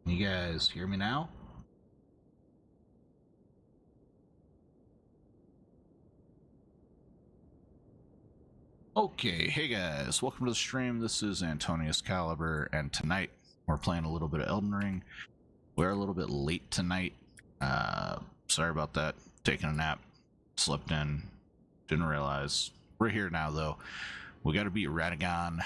You guys hear me now? Okay, hey guys, welcome to the stream. This is Antonius Caliber, and tonight we're playing a little bit of Elden Ring. We're a little bit late tonight. Sorry about that. Taking a nap, slept in, didn't realize. We're here now though. We gotta beat Radagon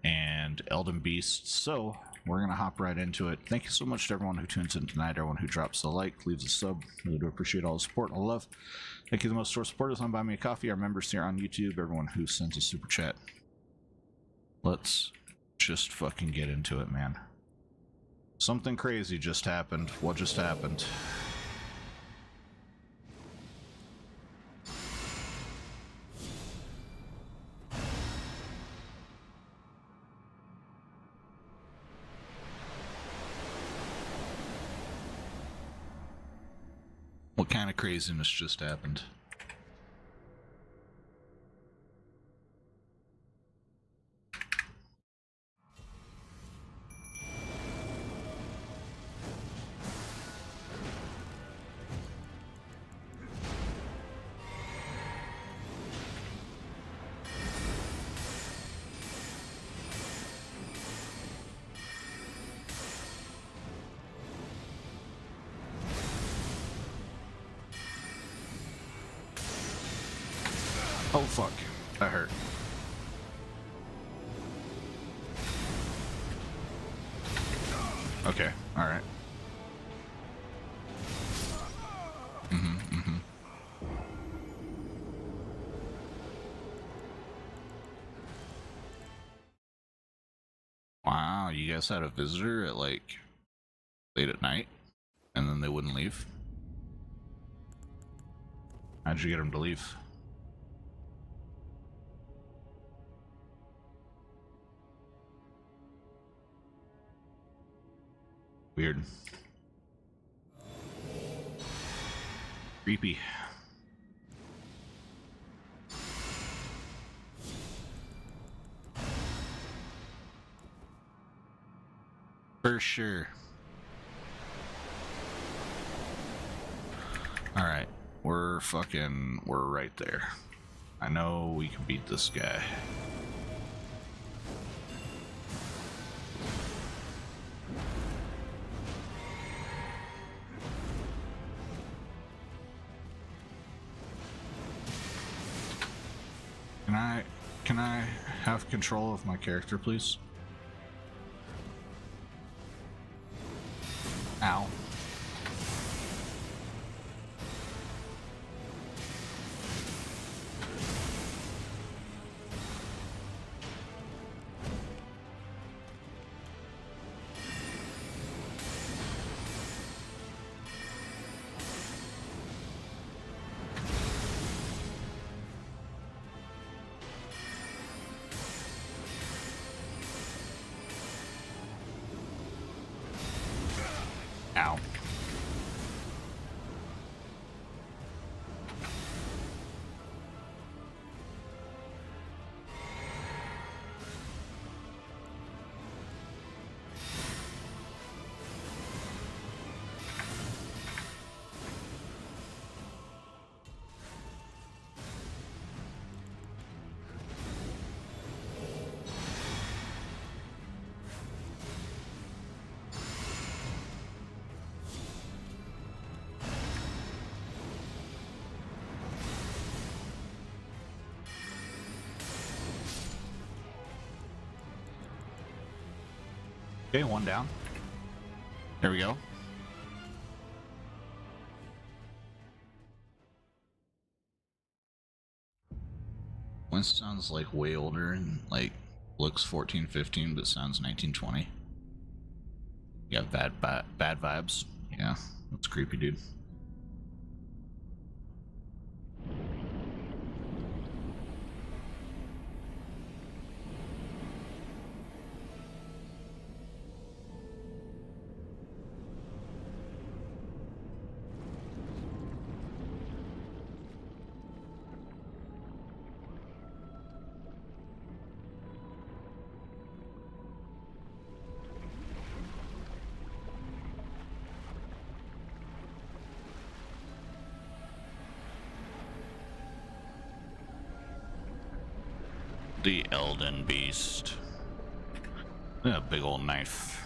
and Elden Beast, so we're gonna hop right into it. Thank you so much to everyone who tunes in tonight, everyone who drops a like, leaves a sub. Really do appreciate all the support and all the love. Thank you the most to our supporters on Buy Me a Coffee, our members here on YouTube, everyone who sends a super chat. Let's just fucking get into it, man. Something crazy just happened. What just happened? What kind of craziness just happened? Oh fuck, that hurt. Okay, alright. Wow, you guys had a visitor at like late at night and then they wouldn't leave? How'd you get them to leave? Weird. Creepy. For sure. Alright, we're right there. I know we can beat this guy. Can I? have control of my character, please? Ow. Ow. Okay, one down. There we go. Winston sounds like way older and like looks 14, 15, but sounds 19, 20. You got bad vibes. Yeah, that's creepy, dude. The Elden Beast. A big old knife.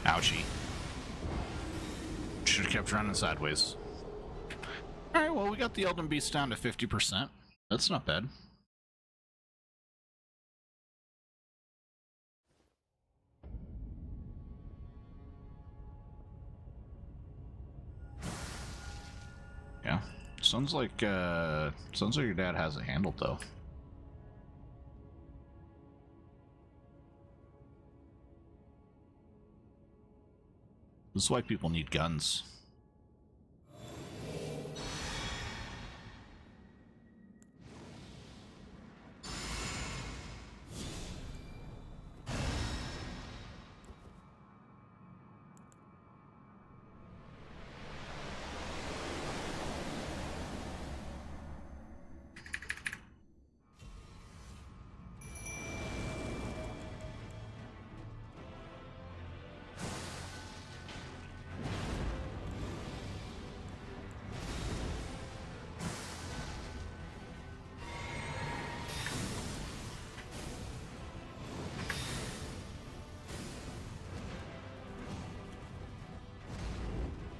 Ouchie. Should have kept running sideways. Alright, well, we got the Elden Beast down to 50%. That's not bad. Yeah. Sounds like your dad has it handled, though. This is why people need guns.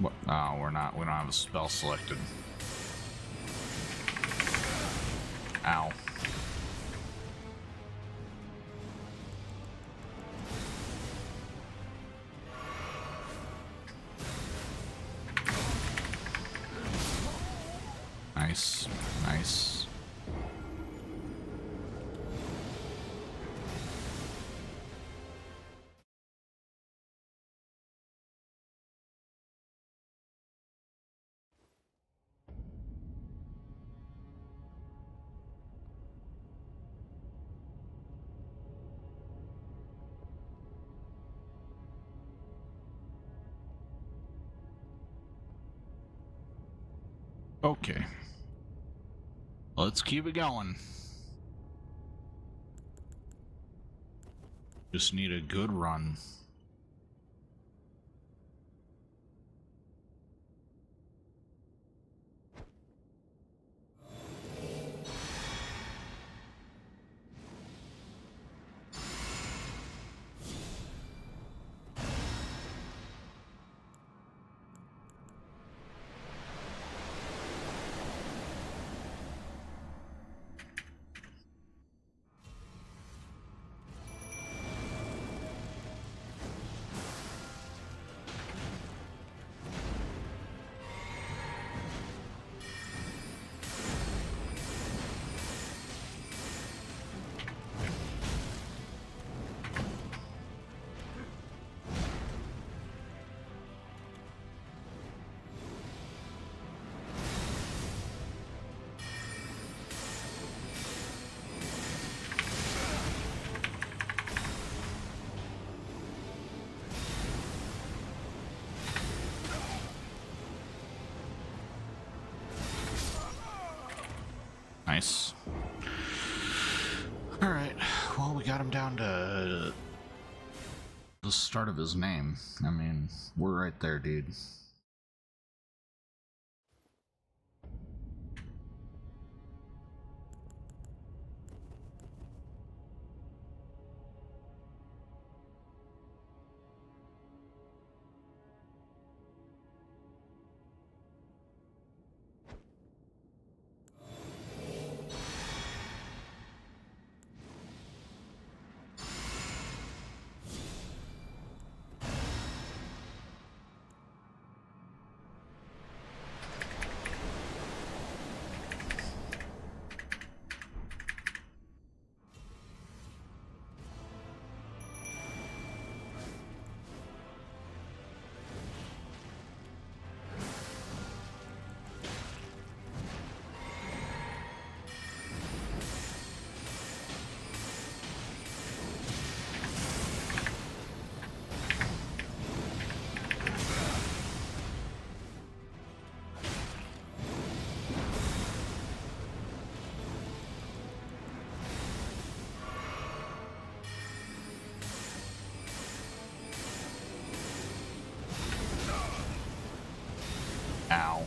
What? Oh, we're not. We don't have a spell selected. Ow. Nice, nice. Okay. Let's keep it going. Just need a good run. Nice. Alright, well, we got him down to the start of his name. I mean, we're right there, dude. Ow.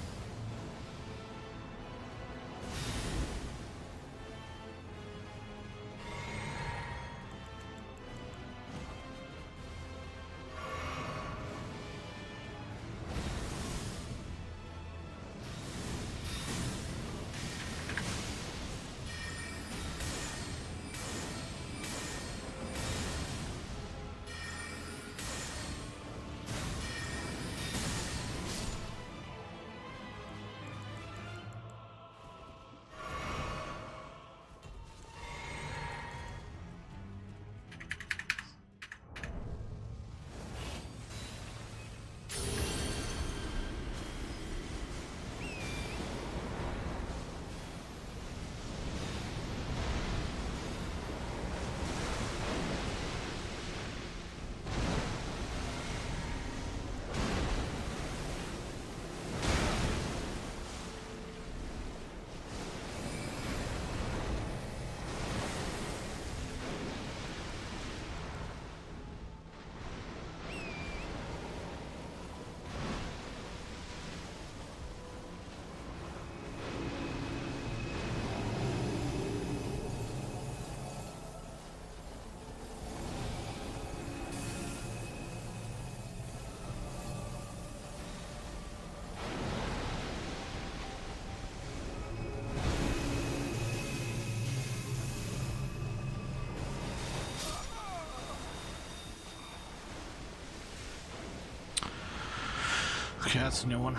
Okay, that's a new one.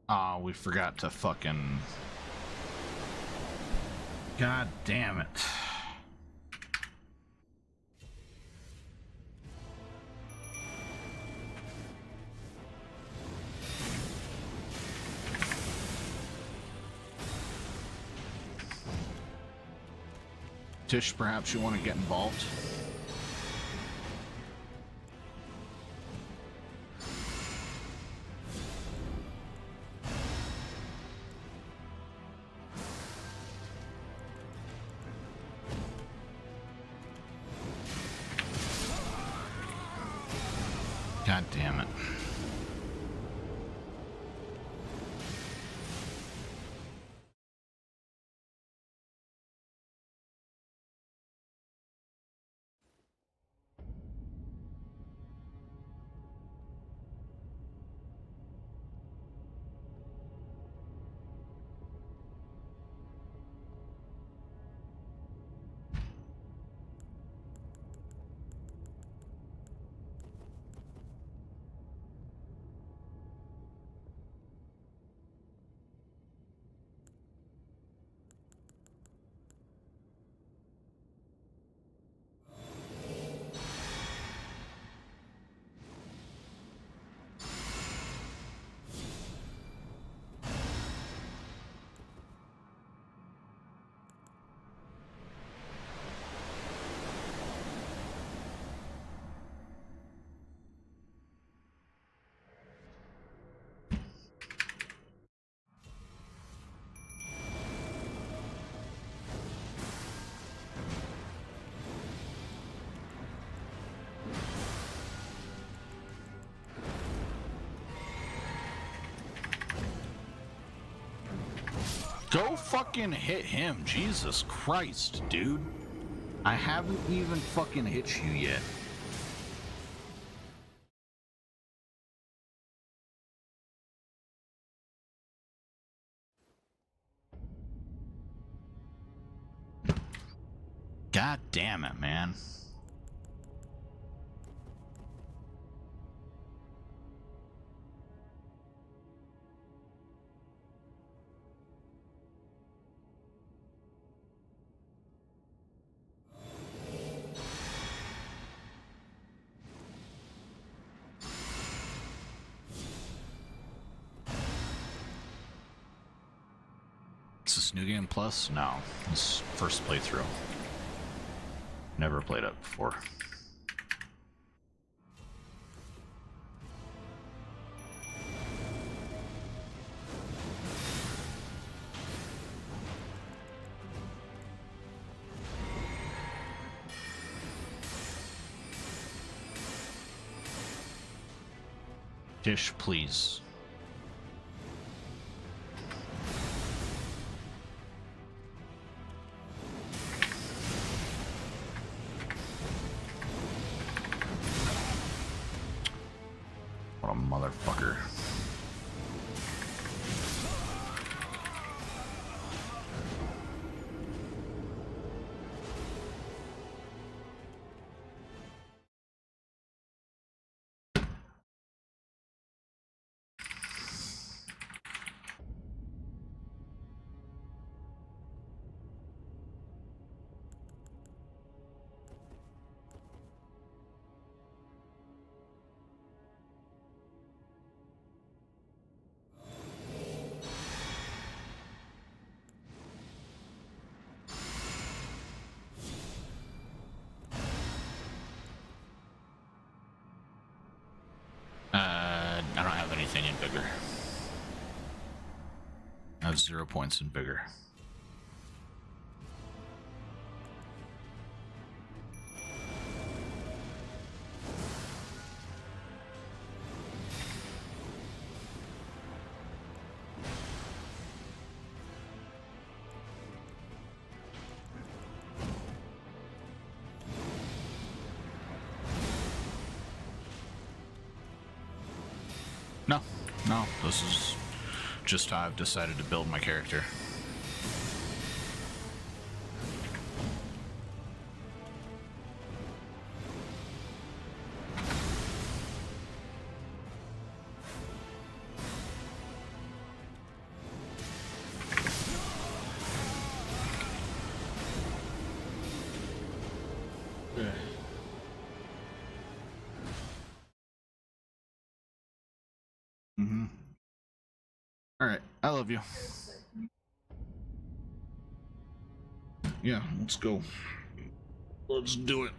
Ah, we forgot to fucking... God damn it. Tish, perhaps you want to get involved? God damn it. Go fucking hit him, Jesus Christ, dude. I haven't even fucking hit you yet. God damn it, man. Is this New Game Plus? No. This first playthrough. Never played it before. Dish, please. What a motherfucker. I don't have anything in Vigor. I have 0 points in Vigor. No, this is just how I've decided to build my character. Okay. Mm-hmm. Alright, I love you. Yeah, let's go. Let's do it.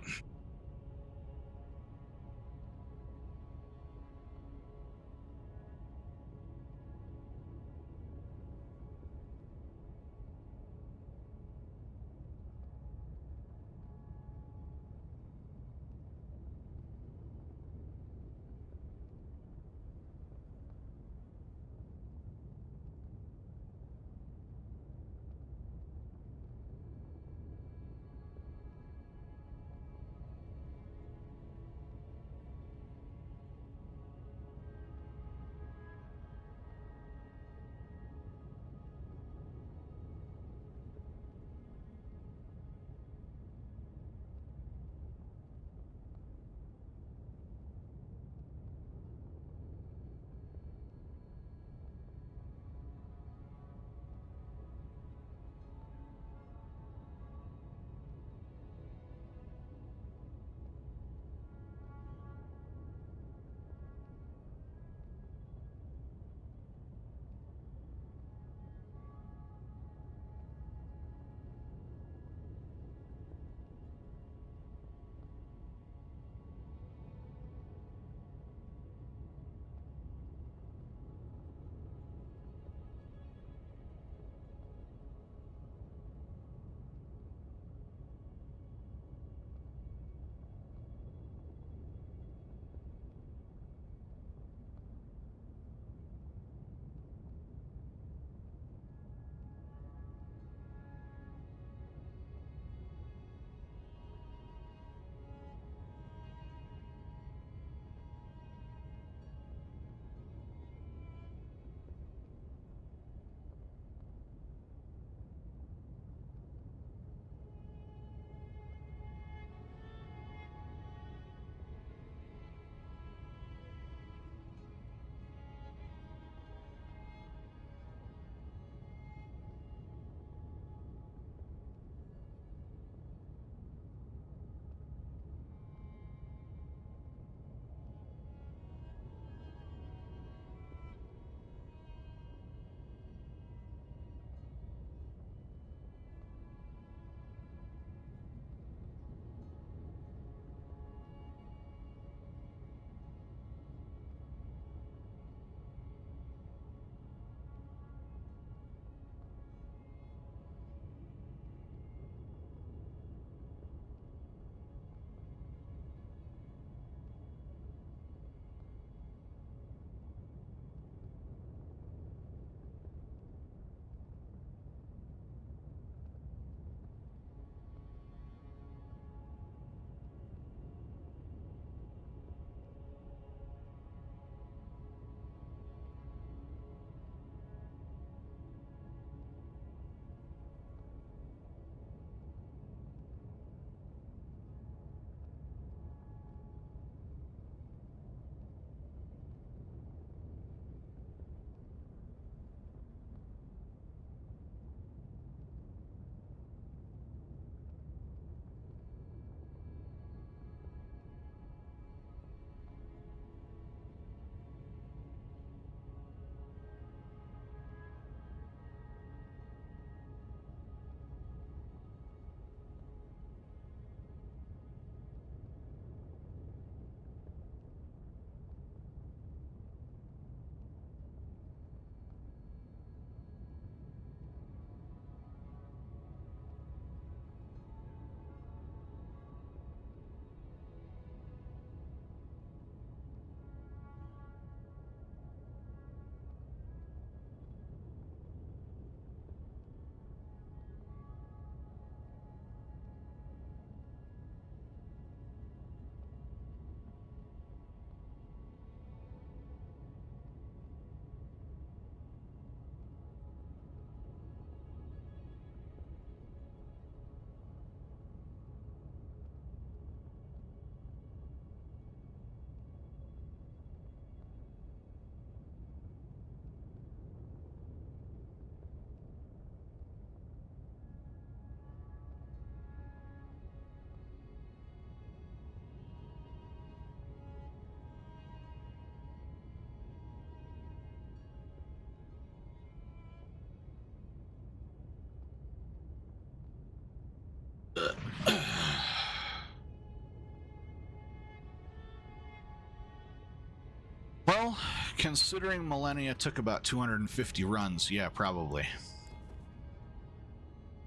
Considering Millennia took about 250 runs, yeah, probably.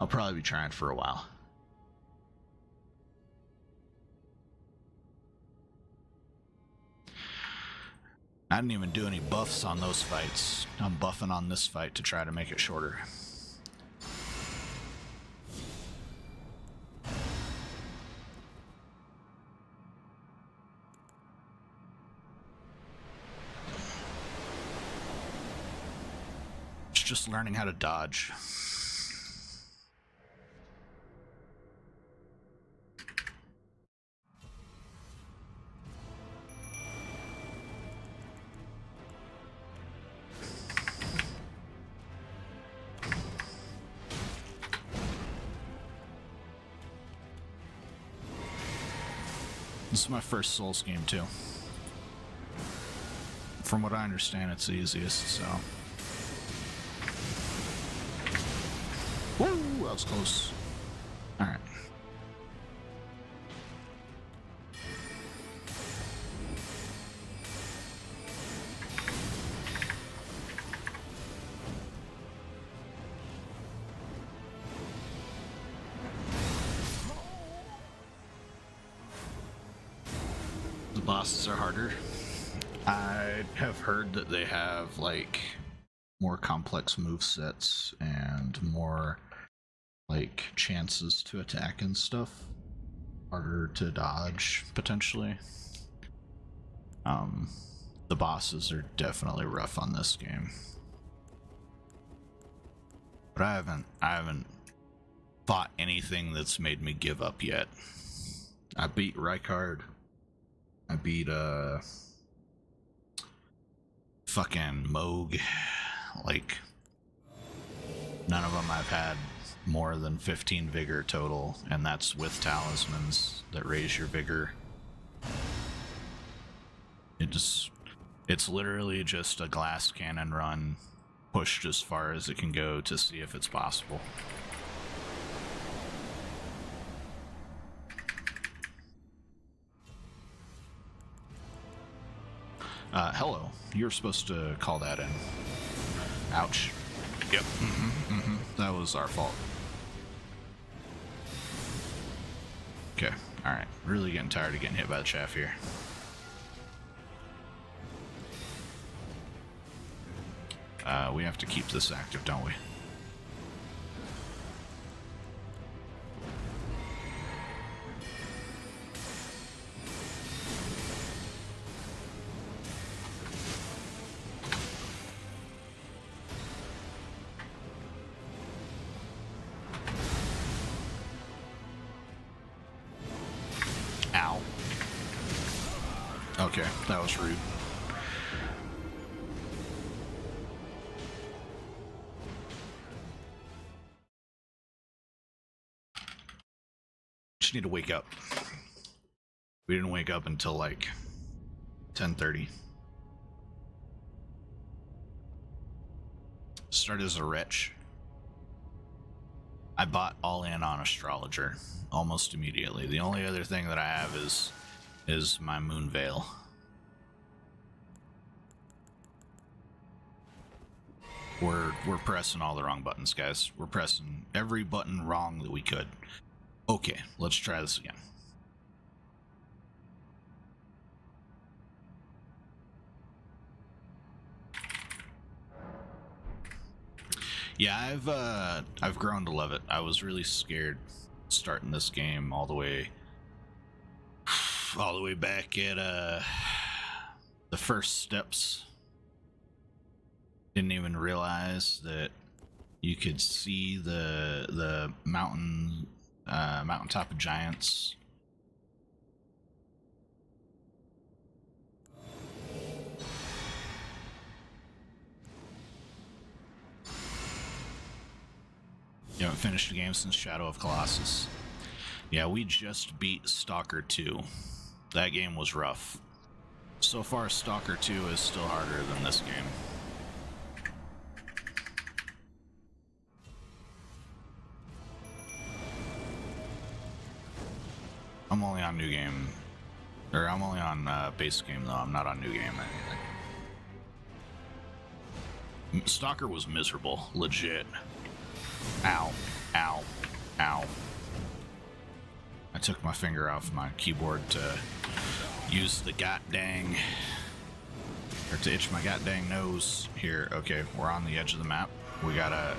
I'll probably be trying for a while. I didn't even do any buffs on those fights. I'm buffing on this fight to try to make it shorter. It's just learning how to dodge. This is my first Souls game too. From what I understand, it's the easiest, so. Woo! That was close. Alright. The bosses are harder. I have heard that they have, like, more complex movesets and more, like, chances to attack and stuff. Harder to dodge, potentially. The bosses are definitely rough on this game. But I haven't fought anything that's made me give up yet. I beat Rykard. I beat, fucking Moog. Like, none of them I've had more than 15 vigor total, and that's with talismans that raise your vigor. It's literally just a glass cannon run pushed as far as it can go to see if it's possible. Hello. You're supposed to call that in. Ouch. Yep. That was our fault. Okay. Alright. Really getting tired of getting hit by the chaff here. We have to keep this active, don't we? Ow. Okay, that was rude. Just need to wake up. We didn't wake up until like 10:30. Started as a wretch. I bought all in on astrologer almost immediately. The only other thing that I have is my moon veil. We're pressing all the wrong buttons, guys. We're pressing every button wrong that we could. Okay, let's try this again. Yeah, I've grown to love it. I was really scared starting this game all the way back at the first steps. Didn't even realize that you could see the mountaintop of giants. You haven't finished the game since Shadow of Colossus. Yeah, we just beat Stalker 2. That game was rough. So far, Stalker 2 is still harder than this game. I'm only on new game, or I'm only on base game though. I'm not on new game or anything. Stalker was miserable, legit. Ow, ow, ow. I took my finger off my keyboard to use the goddamn, or to itch my goddamn nose here. Okay, we're on the edge of the map. We gotta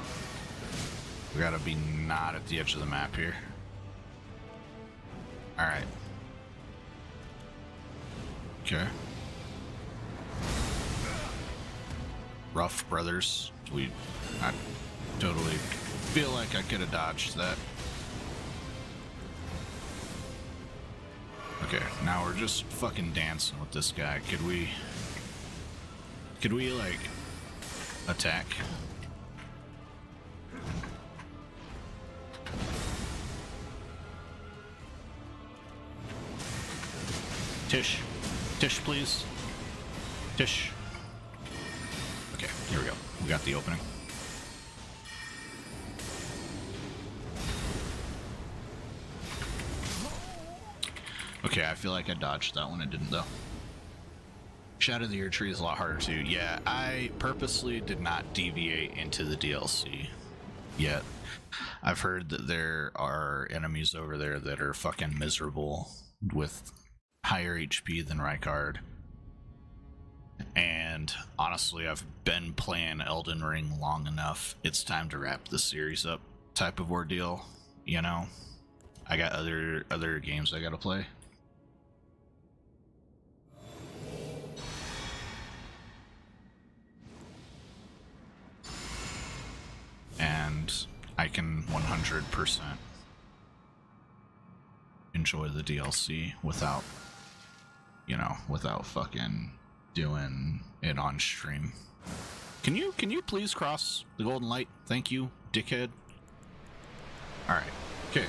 be not at the edge of the map here. Alright. Okay. Rough, brothers. I totally feel like I could have dodged that. Okay, now we're just fucking dancing with this guy. Could we like attack? Tish, please. Tish. Okay, here we go. We got the opening. Okay, I feel like I dodged that one. I didn't, though. Shadow of the Year Tree is a lot harder, too. Yeah, I purposely did not deviate into the DLC yet. I've heard that there are enemies over there that are fucking miserable with higher HP than Rykard. And honestly, I've been playing Elden Ring long enough. It's time to wrap the series up type of ordeal, you know? I got other games I gotta play. And I can 100% enjoy the DLC without, you know, without fucking doing it on stream. Can you please cross the golden light? Thank you, dickhead. Alright, okay.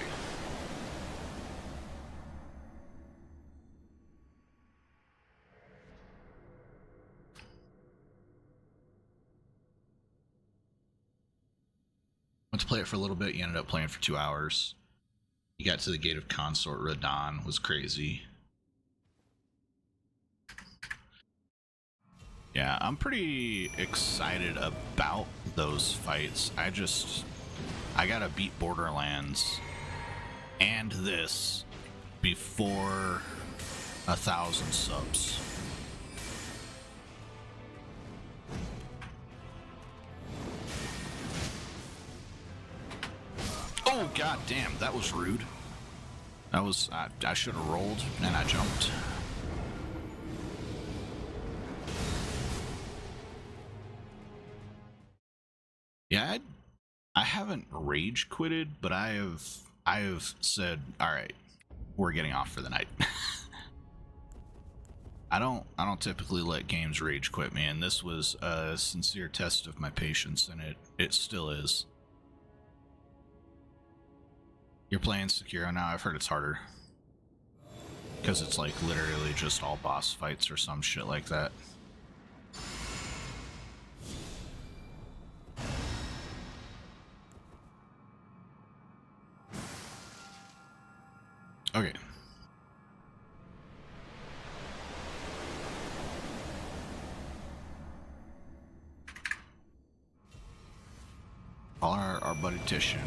Went to play it for a little bit. You ended up playing for 2 hours. You got to the gate of Consort Radagon. Was crazy. Yeah, I'm pretty excited about those fights. I gotta beat Borderlands and this before 1,000 subs. Oh, god damn, that was rude. That was, I should have rolled and I jumped. Yeah, I haven't rage quitted, but I have said, all right, we're getting off for the night. I don't typically let games rage quit me, and this was a sincere test of my patience, and it still is. You're playing Sekiro now? I've heard it's harder. Because it's like literally just all boss fights or some shit like that. Okay. Call our buddy Tishin.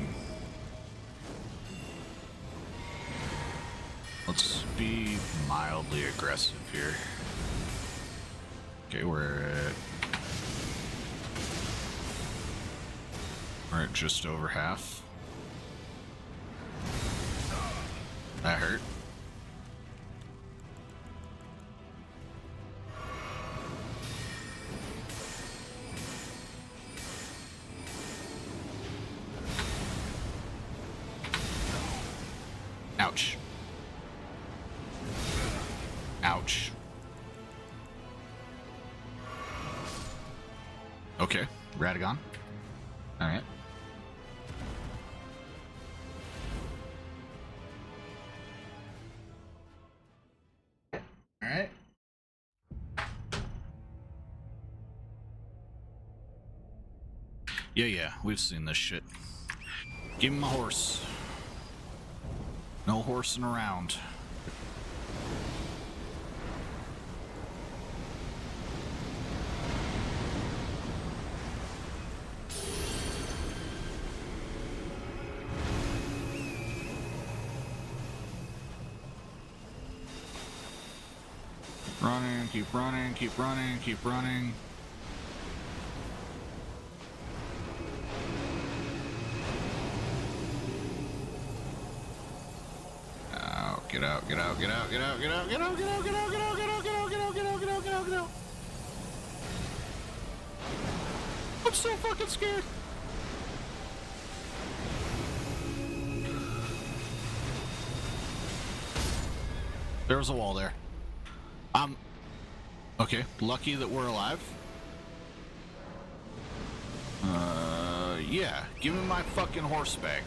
Let's be mildly aggressive here. Okay, we're at just over half. That hurt. Ouch. Ouch. Okay, Radagon. Alright. Alright. Yeah, we've seen this shit. Give him a horse. No horsing around. Running, keep running, keep running, keep running. Get out, get out, get out, get out, get out, get out, get out, get out, get out, get out, get out, get out, get out, get out, get out, get out. I'm so fucking scared. There was a wall there. Okay, lucky that we're alive. Yeah, give me my fucking horse back.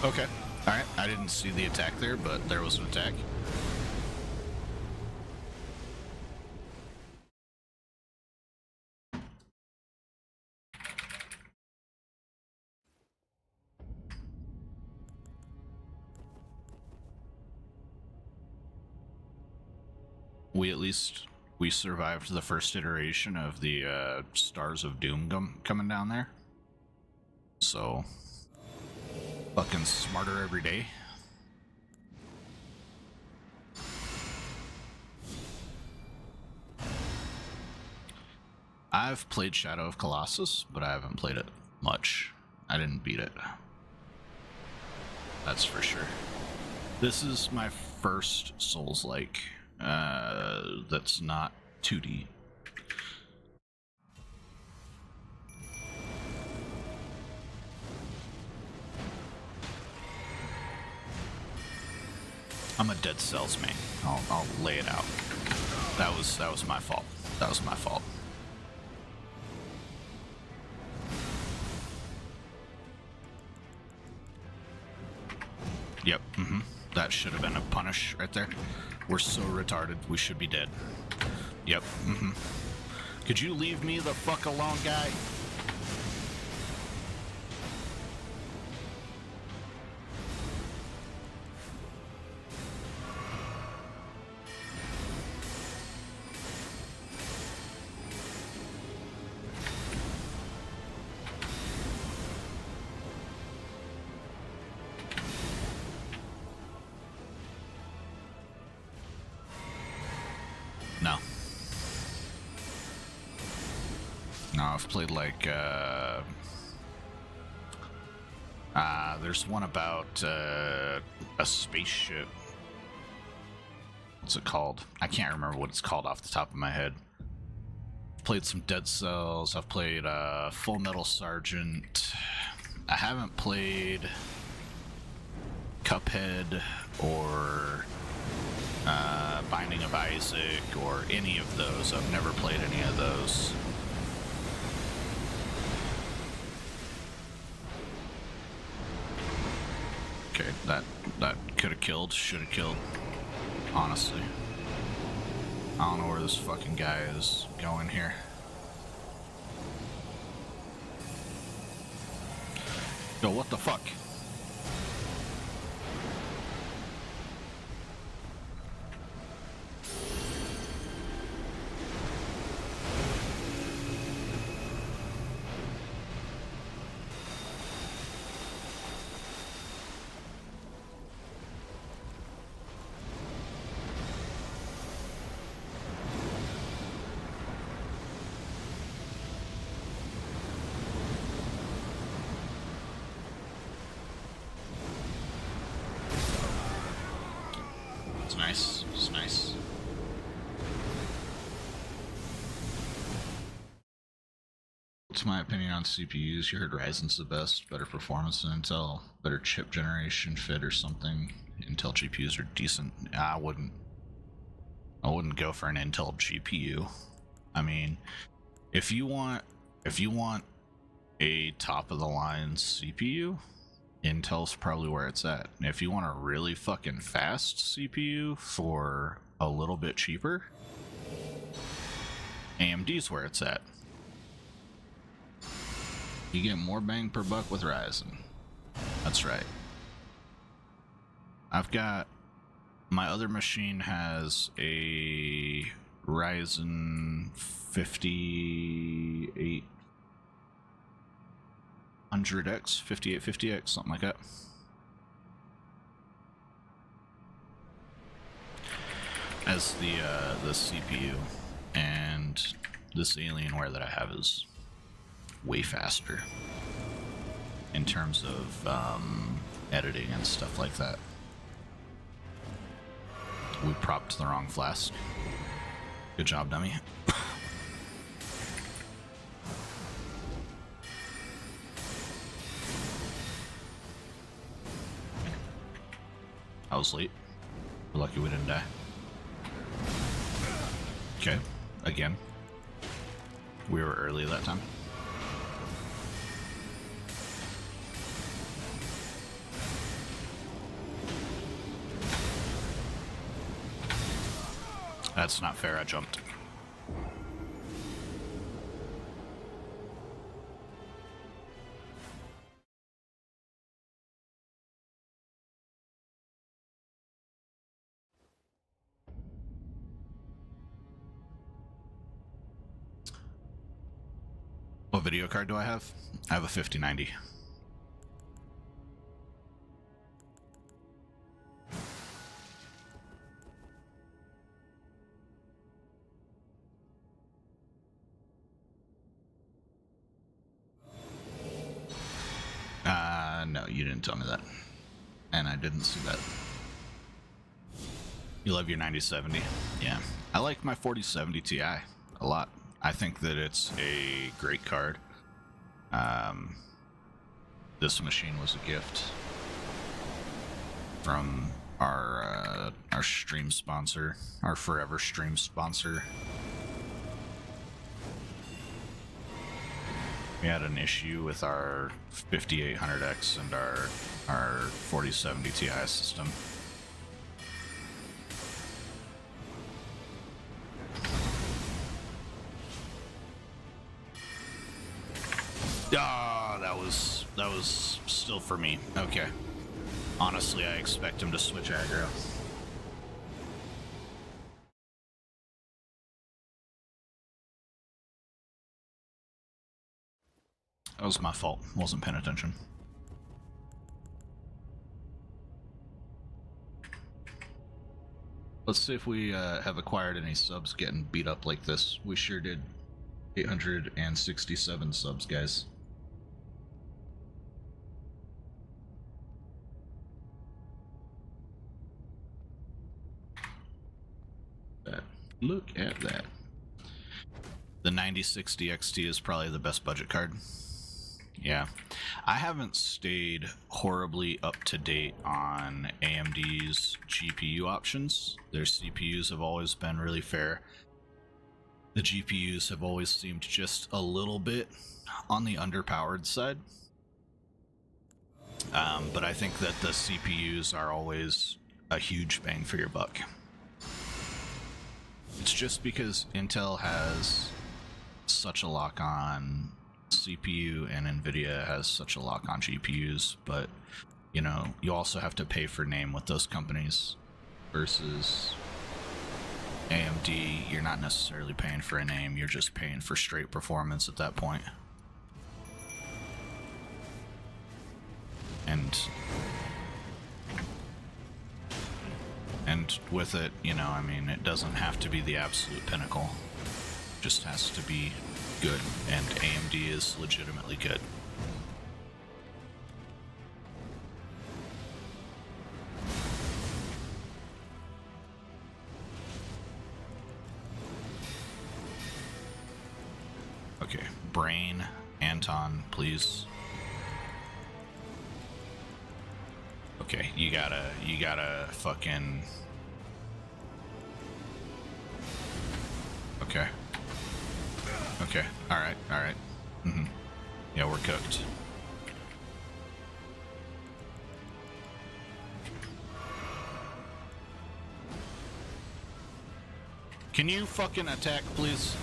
Okay, alright, I didn't see the attack there, but there was an attack. We survived the first iteration of the Stars of Doom coming down there. So, fucking smarter every day. I've played Shadow of Colossus, but I haven't played it much. I didn't beat it. That's for sure. This is my first Souls-like that's not 2D. I'm a Dead Cells main. I'll lay it out. That was my fault. That was my fault. Yep. That should have been a punish right there. We're so retarded. We should be dead. Yep. Could you leave me the fuck alone, guy? No. No, I've played like, there's one about, a spaceship. What's it called? I can't remember what it's called off the top of my head. I've played some Dead Cells, I've played, Full Metal Sergeant. I haven't played Cuphead or Binding of Isaac or any of those. I've never played any of those. Okay, that could have killed, should have killed. Honestly. I don't know where this fucking guy is going here. Yo, what the fuck? It's nice. It's nice. What's my opinion on CPUs? You heard Ryzen's the best, better performance than Intel, better chip generation fit or something. Intel GPUs are decent. I wouldn't go for an Intel GPU. I mean, if you want a top of the line CPU, Intel's probably where it's at. And if you want a really fucking fast CPU for a little bit cheaper, AMD's where it's at. You get more bang per buck with Ryzen. That's right. I've got... My other machine has a Ryzen 58... 100X, 5850X, something like that. As the CPU, and this AlienWare that I have is way faster in terms of editing and stuff like that. We propped the wrong flask. Good job, dummy. I was late. We're lucky we didn't die. Okay, again. We were early that time. That's not fair, I jumped. What video card do I have? I have a 5090. No, you didn't tell me that. And I didn't see that. You love your 9070? Yeah. I like my 4070 Ti a lot. I think that it's a great card. This machine was a gift from our stream sponsor, our forever stream sponsor. We had an issue with our 5800X and our 4070 Ti system. Ah, that was still for me. Okay. Honestly, I expect him to switch aggro. That was my fault. Wasn't paying attention. Let's see if we have acquired any subs getting beat up like this. We sure did. 867 subs, guys. Look at that. The 9060 XT is probably the best budget card. Yeah. I haven't stayed horribly up to date on AMD's GPU options. Their CPUs have always been really fair. The GPUs have always seemed just a little bit on the underpowered side. But I think that the CPUs are always a huge bang for your buck. It's just because Intel has such a lock on CPU and Nvidia has such a lock on GPUs, but you know, you also have to pay for name with those companies versus AMD. You're not necessarily paying for a name, you're just paying for straight performance at that point. And with it, you know, I mean, it doesn't have to be the absolute pinnacle. It just has to be good, and AMD is legitimately good. Okay, Brain, Anton, please. Okay, you gotta fucking... Okay. Okay, alright. Mm-hmm. Yeah, we're cooked. Can you fucking attack, please?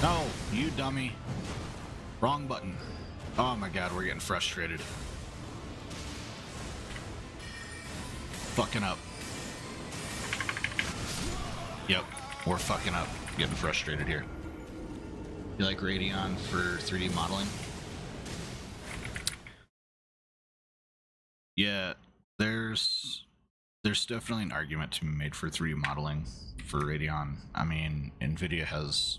No, you dummy. Wrong button. Oh my god, we're getting frustrated. Fucking up. Yep, we're fucking up. Getting frustrated here. You like Radeon for 3D modeling? Yeah, there's definitely an argument to be made for 3D modeling for Radeon. I mean, Nvidia has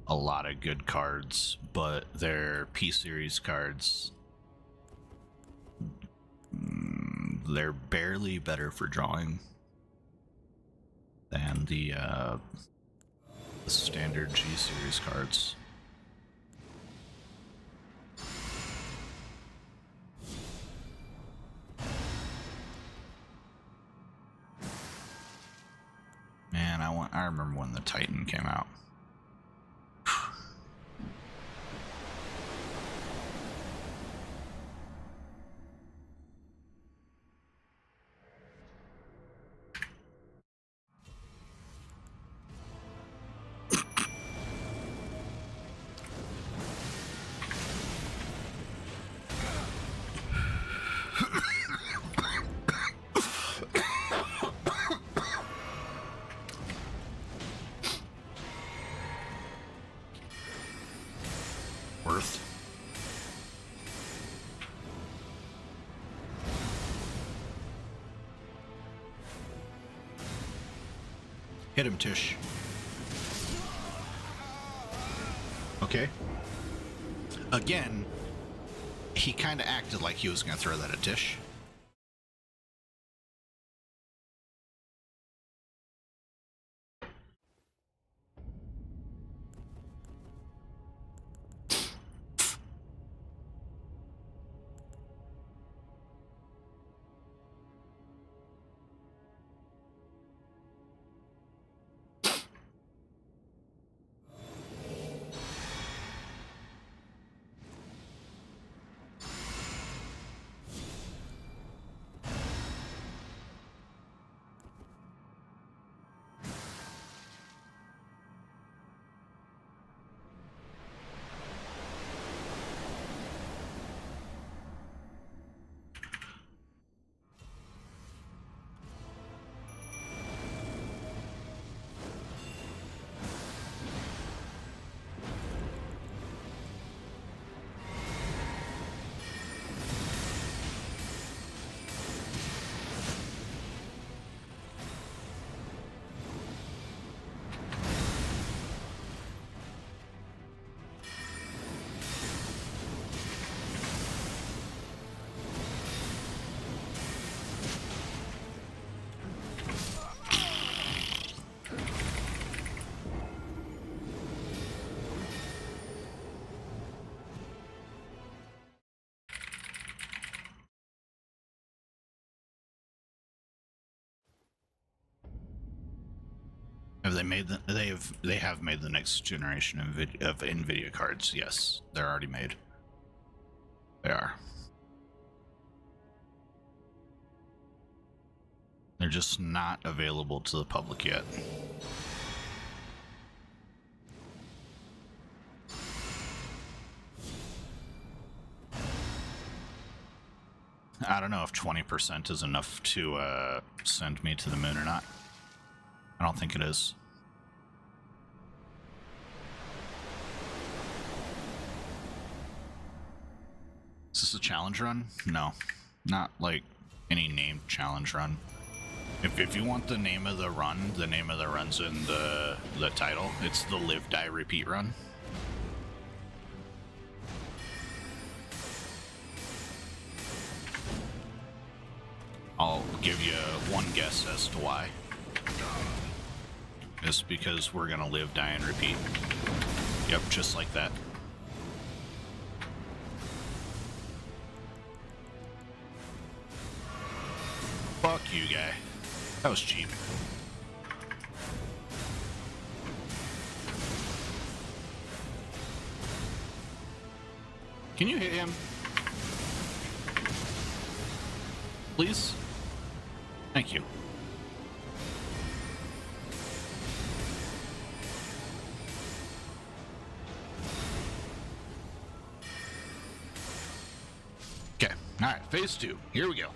a lot of good cards, but their P series cards, they're barely better for drawing than the standard G series cards. Man, I remember when the Titan came out. Worth. Hit him, Tish. Okay. Again, he kind of acted like he was going to throw that at Tish. Have they made the? They have made the next generation of Nvidia cards. Yes, they're already made. They are. They're just not available to the public yet. I don't know if 20% is enough to send me to the moon or not. I don't think it is. Is this a challenge run? No. Not like any named challenge run. If you want the name of the run's in the title. It's the Live, Die, Repeat run. I'll give you one guess as to why. It's because we're gonna live, die, and repeat. Yep, just like that. Fuck you, guy. That was cheap. Can you hit him? Please? Thank you. Okay, alright, phase 2. Here we go.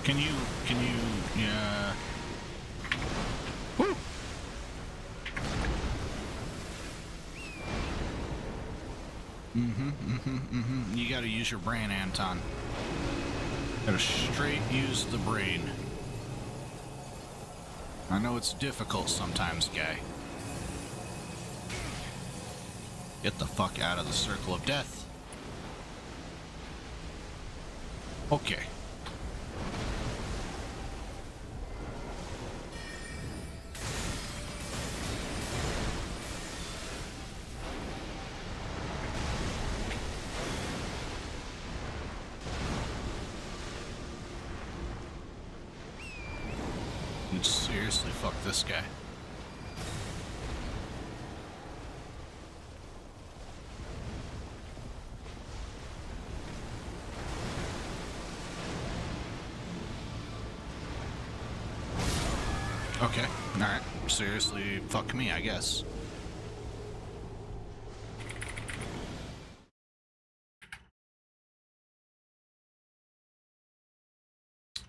Can you, yeah. Woo! You gotta use your brain, Anton. Gotta straight use the brain. I know it's difficult sometimes, guy. Get the fuck out of the circle of death. Okay. Seriously, fuck this guy. Okay, alright. Seriously, fuck me, I guess.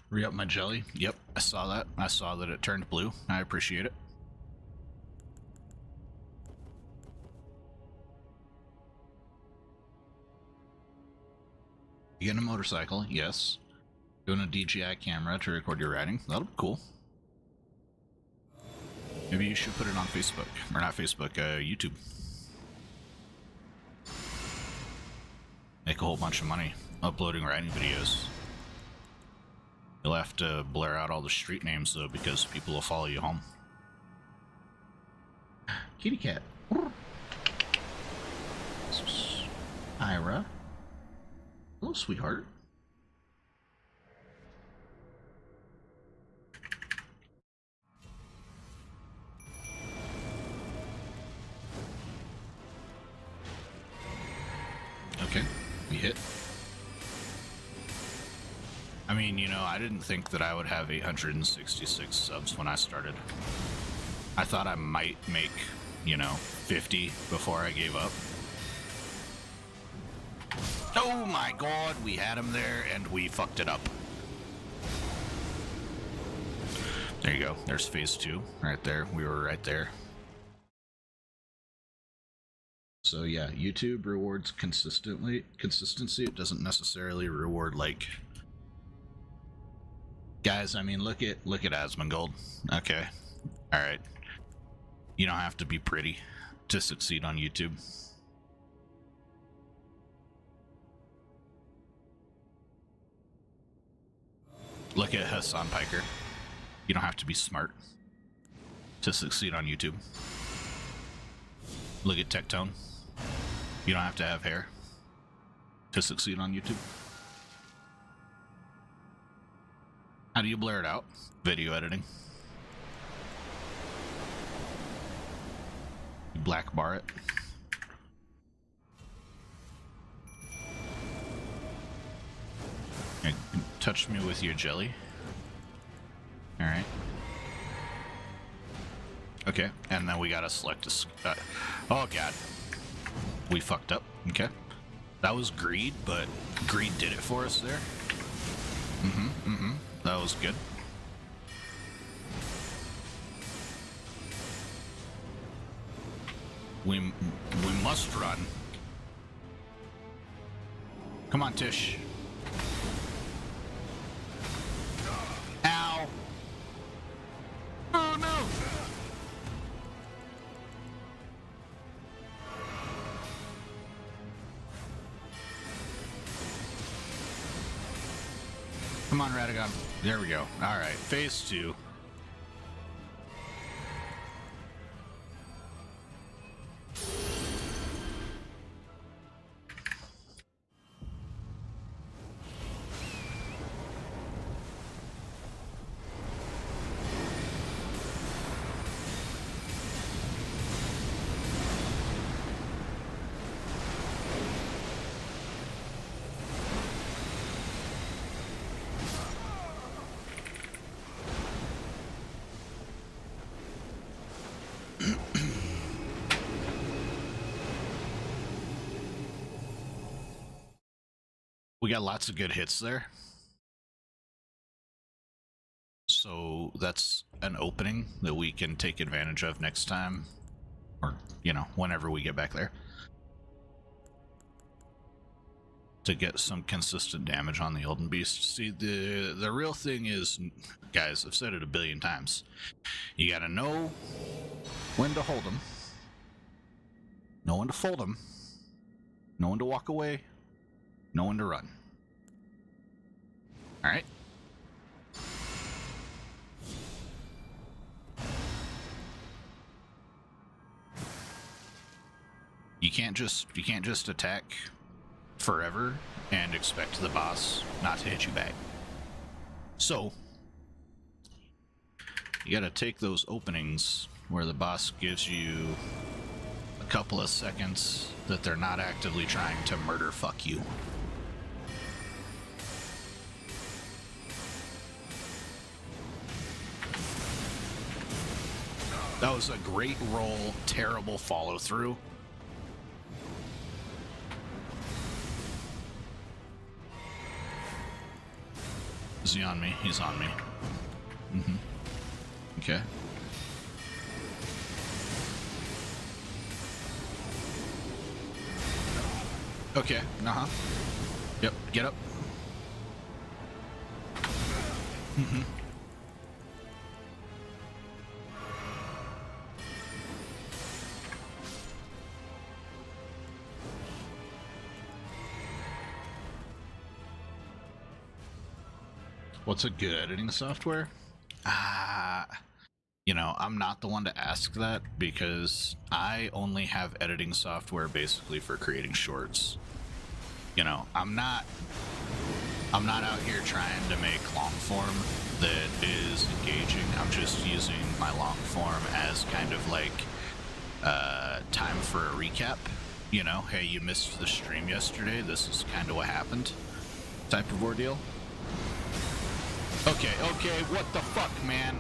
Re-up my jelly. Yep, I saw that. I saw that it turned blue. I appreciate it. You getting a motorcycle? Yes. Doing a DJI camera to record your riding? That'll be cool. Maybe you should put it on Facebook. Or not Facebook, YouTube. Make a whole bunch of money uploading riding videos. You'll have to blur out all the street names, though, because people will follow you home. Kitty cat. Ira. Hello, sweetheart. Okay, we hit. I mean, you know, I didn't think that I would have 866 subs when I started. I thought I might make, you know, 50 before I gave up. Oh my god, we had him there and we fucked it up. There you go, there's phase 2, right there. We were right there. So yeah, YouTube rewards consistency. It doesn't necessarily reward, like, guys, I mean, look at Asmongold. Okay. Alright. You don't have to be pretty to succeed on YouTube. Look at Hassan Piker. You don't have to be smart to succeed on YouTube. Look at Tectone. You don't have to have hair to succeed on YouTube. How do you blur it out? Video editing. You black bar it. Okay, touch me with your jelly. Alright. Okay, and then we gotta select a... oh god. We fucked up. Okay. That was greed, but greed did it for us there. That was good. We must run. Come on, Tish. Ow. Oh no. Come on, Radagon. There we go. All right, phase 2. We got lots of good hits there. so that's an opening that we can take advantage of next time, or, you know, whenever we get back there, to get some consistent damage on the Elden Beast. See, the real thing is, guys, I've said it a billion times, you gotta know when to hold them, know when to fold them, know when to walk away, know when to run. Alright? You can't just attack forever and expect the boss not to hit you back. So you gotta take those openings where the boss gives you a couple of seconds that they're not actively trying to murder fuck you. That was a great roll, terrible follow through. Is he on me? He's on me. Mm-hmm. Okay. Okay, uh-huh. Yep, get up. Mm-hmm. What's a good editing software? You know, I'm not the one to ask that because I only have editing software basically for creating shorts. You know, I'm not out here trying to make long form that is engaging. I'm just using my long form as kind of like time for a recap. You know, hey, you missed the stream yesterday, this is kind of what happened type of ordeal. Okay, what the fuck, man?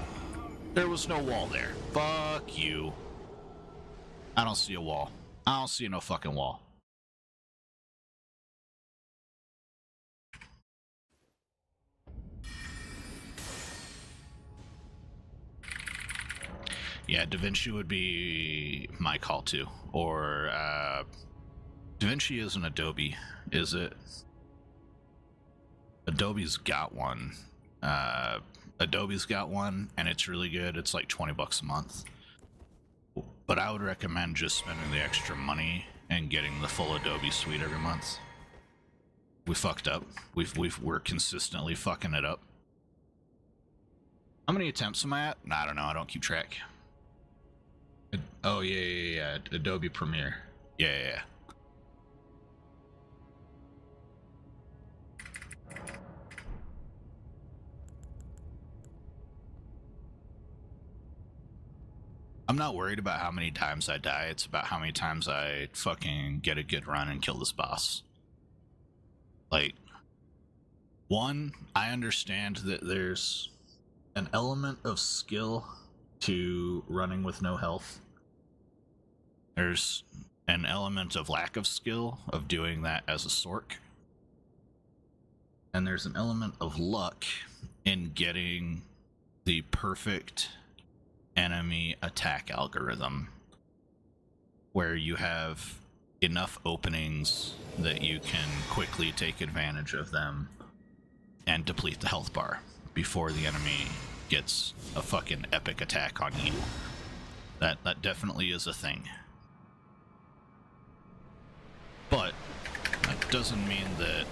There was no wall there. Fuck you. I don't see a wall. I don't see no fucking wall. Yeah, DaVinci would be my call too. Or, DaVinci isn't Adobe, is it? Adobe's got one. Adobe's got one, and it's really good. It's like $20 a month. But I would recommend just spending the extra money and getting the full Adobe suite every month. We fucked up. We're consistently fucking it up. How many attempts am I at? I don't know. I don't keep track. Oh yeah. Adobe Premiere. Yeah. I'm not worried about how many times I die, it's about how many times I fucking get a good run and kill this boss. Like, one, I understand that there's an element of skill to running with no health. There's an element of lack of skill of doing that as a sork. And there's an element of luck in getting the perfect enemy attack algorithm where you have enough openings that you can quickly take advantage of them and deplete the health bar before the enemy gets a fucking epic attack on you. That definitely is a thing. But that doesn't mean that,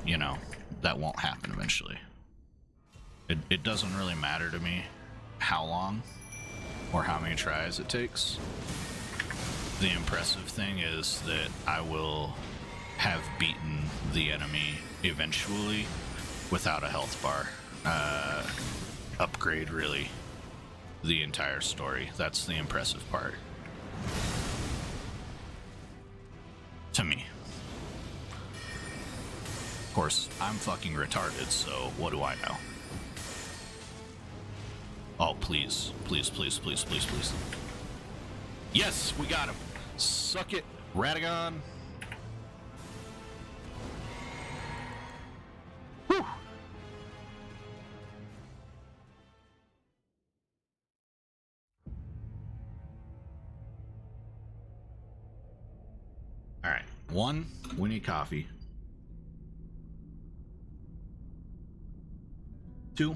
you know, that won't happen eventually. It doesn't really matter to me how long or how many tries it takes. The impressive thing is that I will have beaten the enemy eventually without a health bar upgrade, really, the entire story. That's the impressive part to me. Of course, I'm fucking retarded, so what do I know? Oh, please. Yes, we got him. Suck it, Radagon. Whew. 1, we need coffee. 2,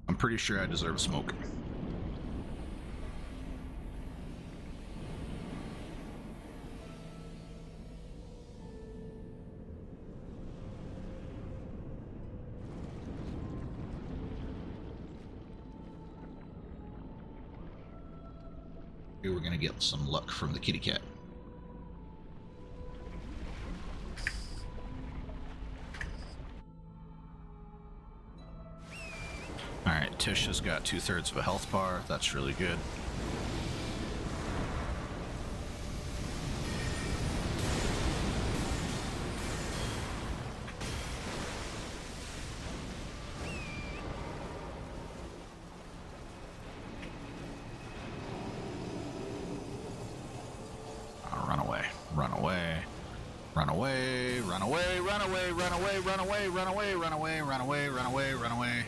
I'm pretty sure I deserve a smoke. Here we're gonna get some luck from the kitty cat. Alright, Tish has got 2/3 of a health bar. That's really good. Run away, run away, run away, run away, run away, run away, run away, run away, run away, run away, run away, run away.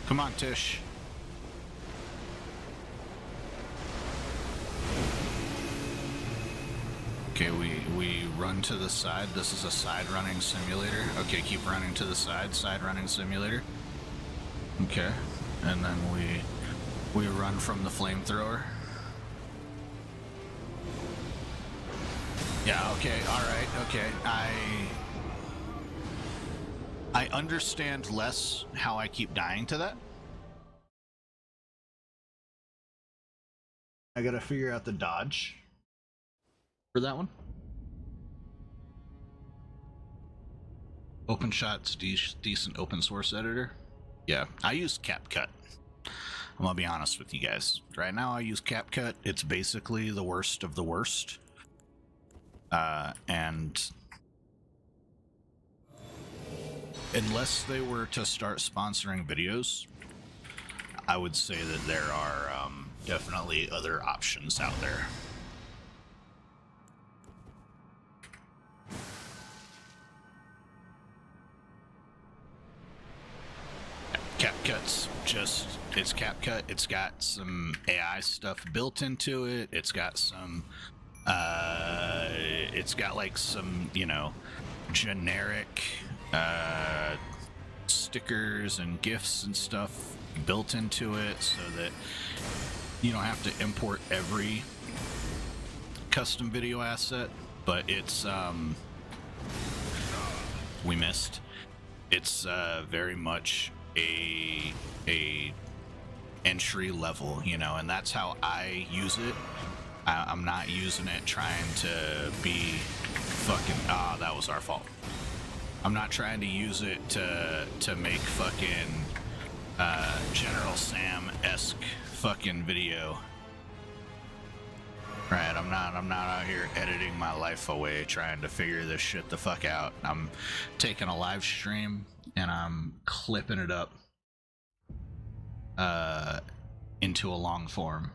Come on, Tish. Okay, we run to the side. This is a side running simulator. Okay, keep running to the side running simulator. Okay, and then we run from the flamethrower. Yeah, okay, alright, okay. I understand less how I keep dying to that. I gotta figure out the dodge for that one. OpenShot's decent open source editor. Yeah, I use CapCut. I'm gonna be honest with you guys. Right now I use CapCut. It's basically the worst of the worst. And unless they were to start sponsoring videos, I would say that there are definitely other options out there. CapCut's just, it's CapCut. It's got some AI stuff built into it. It's got some, it's got like some, you know, generic stickers and GIFs and stuff built into it so that you don't have to import every custom video asset, but it's, we missed. It's very much a entry level, you know, and that's how I use it. I'm not using it trying to be fucking, that was our fault. I'm not trying to use it to make fucking General Sam-esque fucking video. Right, I'm not out here editing my life away trying to figure this shit the fuck out. I'm taking a live stream and I'm clipping it up into a long form.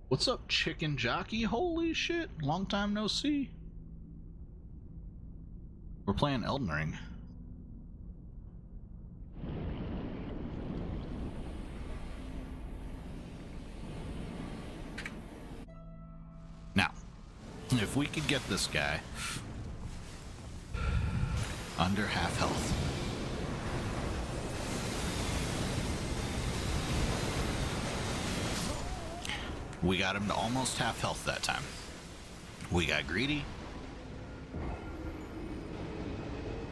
What's up, Chicken Jockey? Holy shit, long time no see. We're playing Elden Ring. Now, if we could get this guy under half health. We got him to almost half health that time. We got greedy.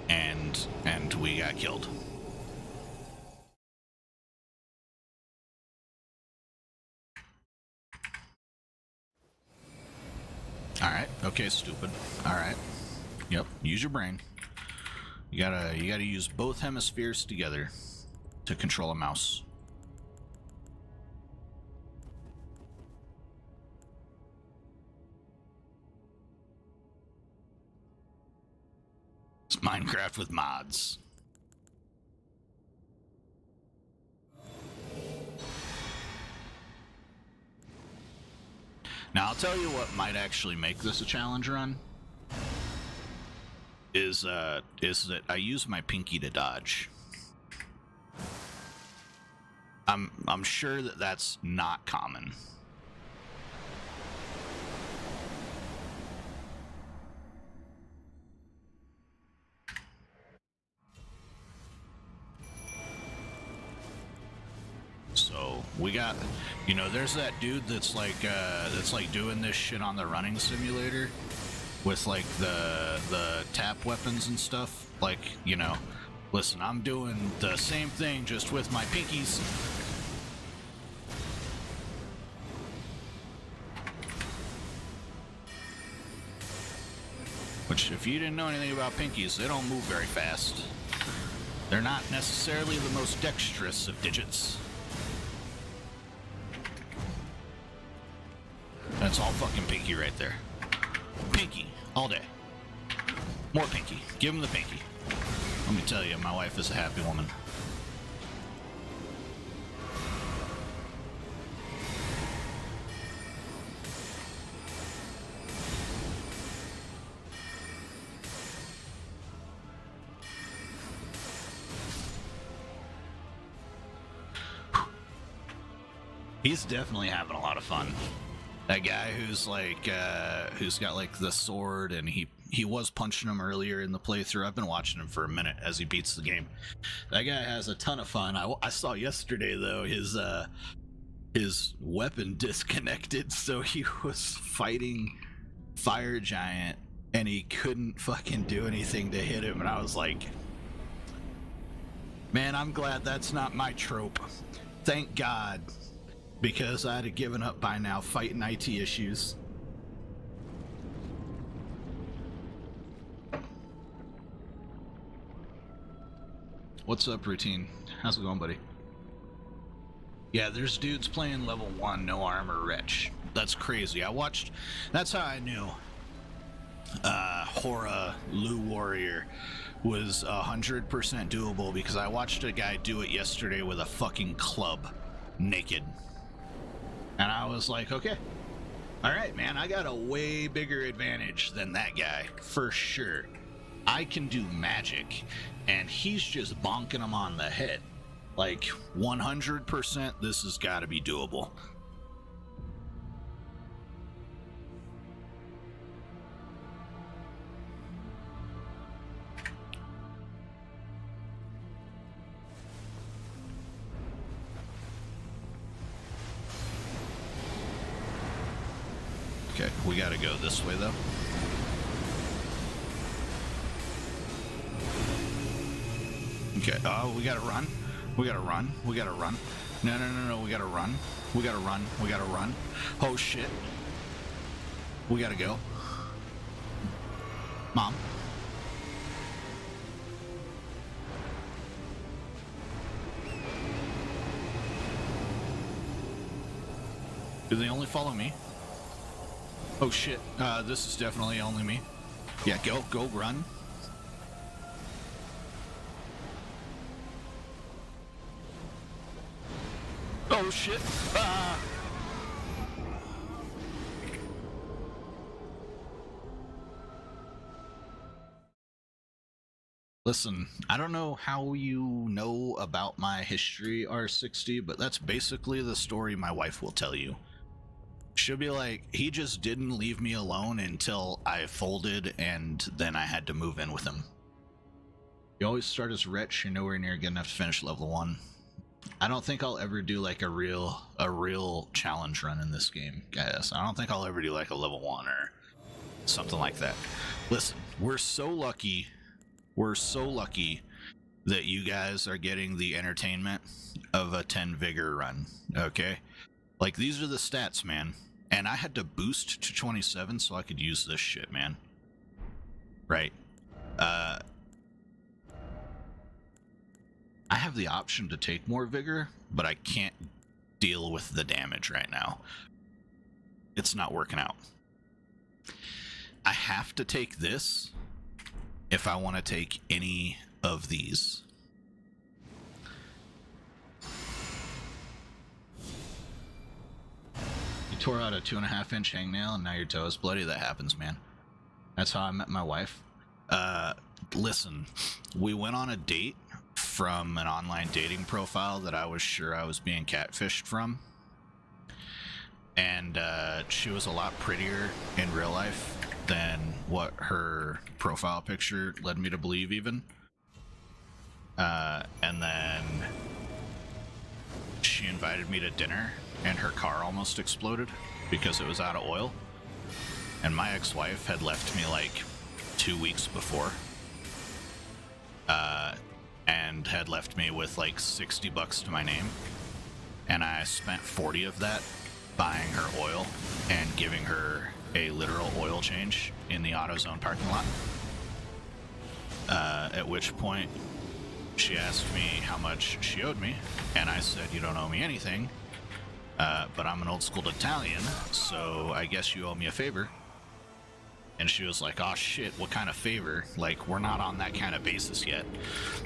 And we got killed. Alright, okay, stupid. Alright. Yep, use your brain. You gotta use both hemispheres together to control a mouse. It's Minecraft with mods. Now, I'll tell you what might actually make this a challenge run is that I use my pinky to dodge. I'm sure that that's not common. So we got, you know, there's that dude that's like doing this shit on the running simulator with like the tap weapons and stuff. Like, you know, listen, I'm doing the same thing just with my pinkies. Which, if you didn't know anything about pinkies, they don't move very fast. They're not necessarily the most dexterous of digits. That's all fucking pinky right there. Pinky, all day. More pinky. Give him the pinky. Let me tell you, my wife is a happy woman. He's definitely having a lot of fun. That guy who's like, who's got like the sword, and he was punching him earlier in the playthrough. I've been watching him for a minute as he beats the game. That guy has a ton of fun. I saw yesterday though his weapon disconnected, so he was fighting Fire Giant and he couldn't fucking do anything to hit him, and I was like, man, I'm glad that's not my trope. Thank God. Because I'd have given up by now fighting IT issues. What's up, Routine? How's it going, buddy? Yeah, there's dudes playing level 1, no armor wretch. That's crazy. That's how I knew Hora Lu Warrior was 100% doable, because I watched a guy do it yesterday with a fucking club, naked. And I was like, okay, all right, man, I got a way bigger advantage than that guy, for sure. I can do magic, and he's just bonking him on the head. Like, 100%, this has got to be doable. Okay, we gotta go this way though. Okay, oh, we gotta run. We gotta run. We gotta run. No, we gotta run. We gotta run. We gotta run. Oh shit. We gotta go. Mom. Do they only follow me? Oh shit, this is definitely only me. Yeah, go, run. Oh shit, ah! Listen, I don't know how you know about my history, R60, but that's basically the story my wife will tell you. She'll be like, he just didn't leave me alone until I folded, and then I had to move in with him. You always start as wretch, you're nowhere near good enough to finish level 1. I don't think I'll ever do like a real challenge run in this game, guys. I don't think I'll ever do like a level 1 or something like that. Listen, we're so lucky that you guys are getting the entertainment of a 10 vigor run, okay? Like, these are the stats, man. And I had to boost to 27 so I could use this shit, man. Right. I have the option to take more vigor, but I can't deal with the damage right now. It's not working out. I have to take this if I want to take any of these. You tore out a 2.5-inch hangnail and now your toe is bloody. That happens, man. That's how I met my wife. listen, we went on a date from an online dating profile that I was sure I was being catfished from. And she was a lot prettier in real life than what her profile picture led me to believe, even. And then she invited me to dinner, and her car almost exploded because it was out of oil. And my ex-wife had left me like 2 weeks before, and had left me with like $60 to my name. And I spent 40 of that buying her oil and giving her a literal oil change in the AutoZone parking lot. At which point she asked me how much she owed me, and I said, "You don't owe me anything, but I'm an old school Italian, so I guess you owe me a favor." And she was like, "Oh shit, what kind of favor? Like, we're not on that kind of basis yet."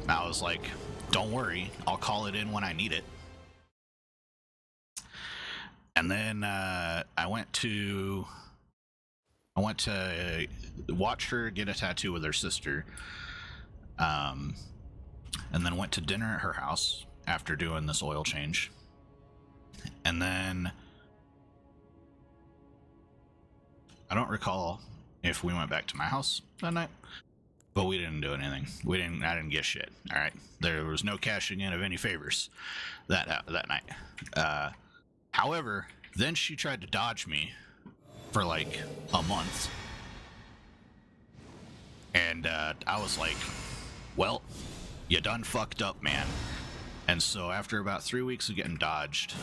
And I was like, "Don't worry, I'll call it in when I need it." And then I went to watch her get a tattoo with her sister, and then went to dinner at her house after doing this oil change. And then I don't recall if we went back to my house that night, but we didn't do anything. I didn't get shit. All right, there was no cashing in of any favors that night. However, then she tried to dodge me for like a month. And I was like, well, you done fucked up, man. And so after about 3 weeks of getting dodged,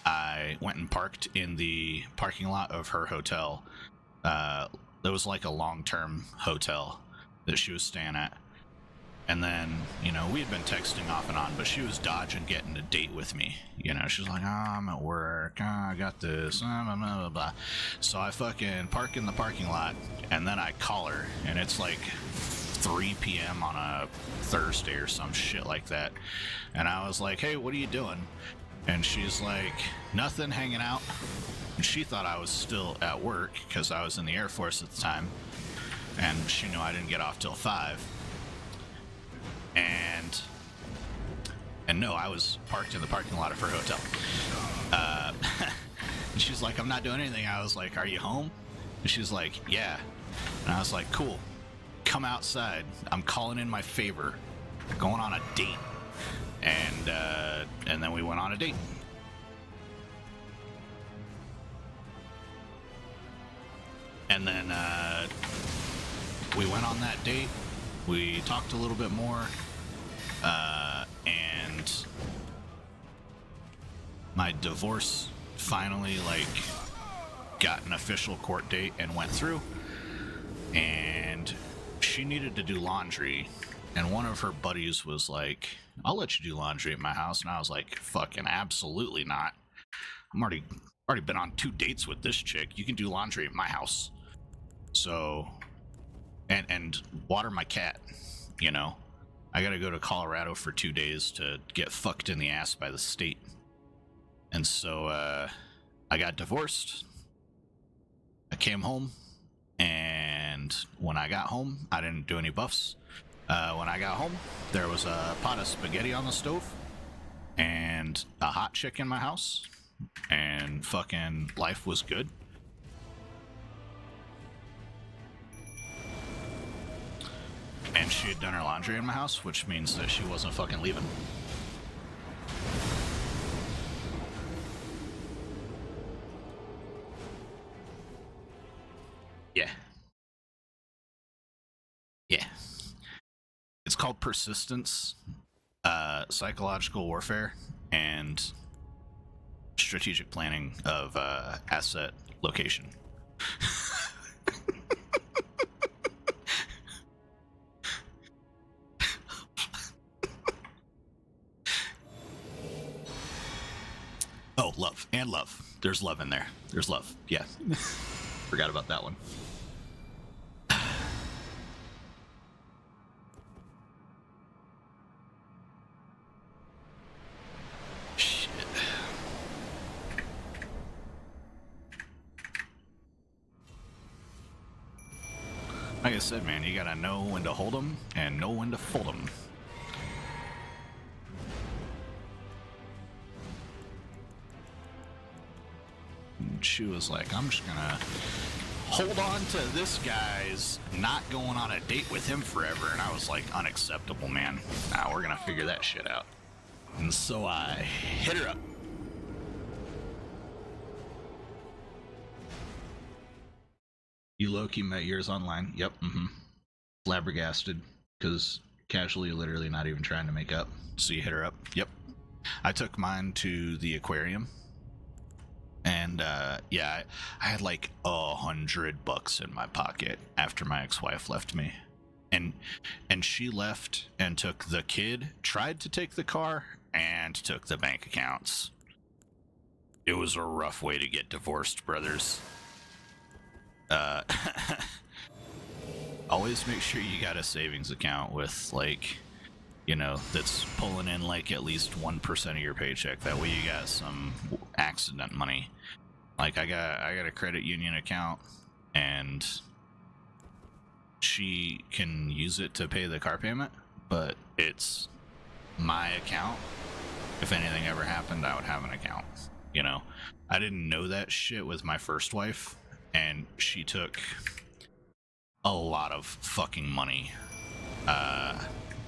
I went and parked in the parking lot of her hotel. It was like a long-term hotel that she was staying at. And then, we had been texting off and on, but she was dodging getting a date with me. She was like, "Oh, I'm at work. Oh, I got this. Blah, blah, blah." So I fucking park in the parking lot, and then I call her, and it's like 3 p.m. on a Thursday or some shit like that. And I was like, "Hey, what are you doing?" And she's like, "Nothing, hanging out." And she thought I was still at work because I was in the Air Force at the time, and she knew I didn't get off till 5. And no, I was parked in the parking lot of her hotel. And she's like, "I'm not doing anything." I was like, "Are you home?" And she's like, "Yeah." And I was like, "Cool. Come outside. I'm calling in my favor. Going on a date." And then we went on a date. And then we went on that date. We talked a little bit more, and my divorce finally got an official court date and went through. And she needed to do laundry, and one of her buddies was like, "I'll let you do laundry at my house." And I was like, "Fucking absolutely not. I'm already been on 2 dates with this chick. You can do laundry at my house." So, and water my cat, I gotta go to Colorado for 2 days to get fucked in the ass by the state. And so I got divorced. I came home, and when I got home, I didn't do any buffs. When I got home, there was a pot of spaghetti on the stove and a hot chick in my house, and fucking life was good. And she had done her laundry in my house, which means that she wasn't fucking leaving. Yeah. Yeah. It's called persistence, psychological warfare, and strategic planning of asset location. Oh, love. And love. There's love in there. There's love. Yeah. Forgot about that one. Shit. Like I said, man, you gotta know when to hold them and know when to fold them. And she was like, I'm just gonna hold on to this guy's not going on a date with him forever. And I was like, unacceptable, man. Nah, we're gonna figure that shit out. And so I hit her up. You low-key met yours online? Yep, flabbergasted, because casually, literally not even trying to make up. So you hit her up? Yep. I took mine to the aquarium. And, yeah, I had like $100 in my pocket after my ex-wife left me. And she left and took the kid, tried to take the car, and took the bank accounts. It was a rough way to get divorced, brothers. Always make sure you got a savings account with, like, you know, that's pulling in like at least 1% of your paycheck. That way you got some accident money. Like I got a credit union account, and she can use it to pay the car payment, but it's my account. If anything ever happened, I would have an account. You know, I didn't know that shit with my first wife, and she took a lot of fucking money.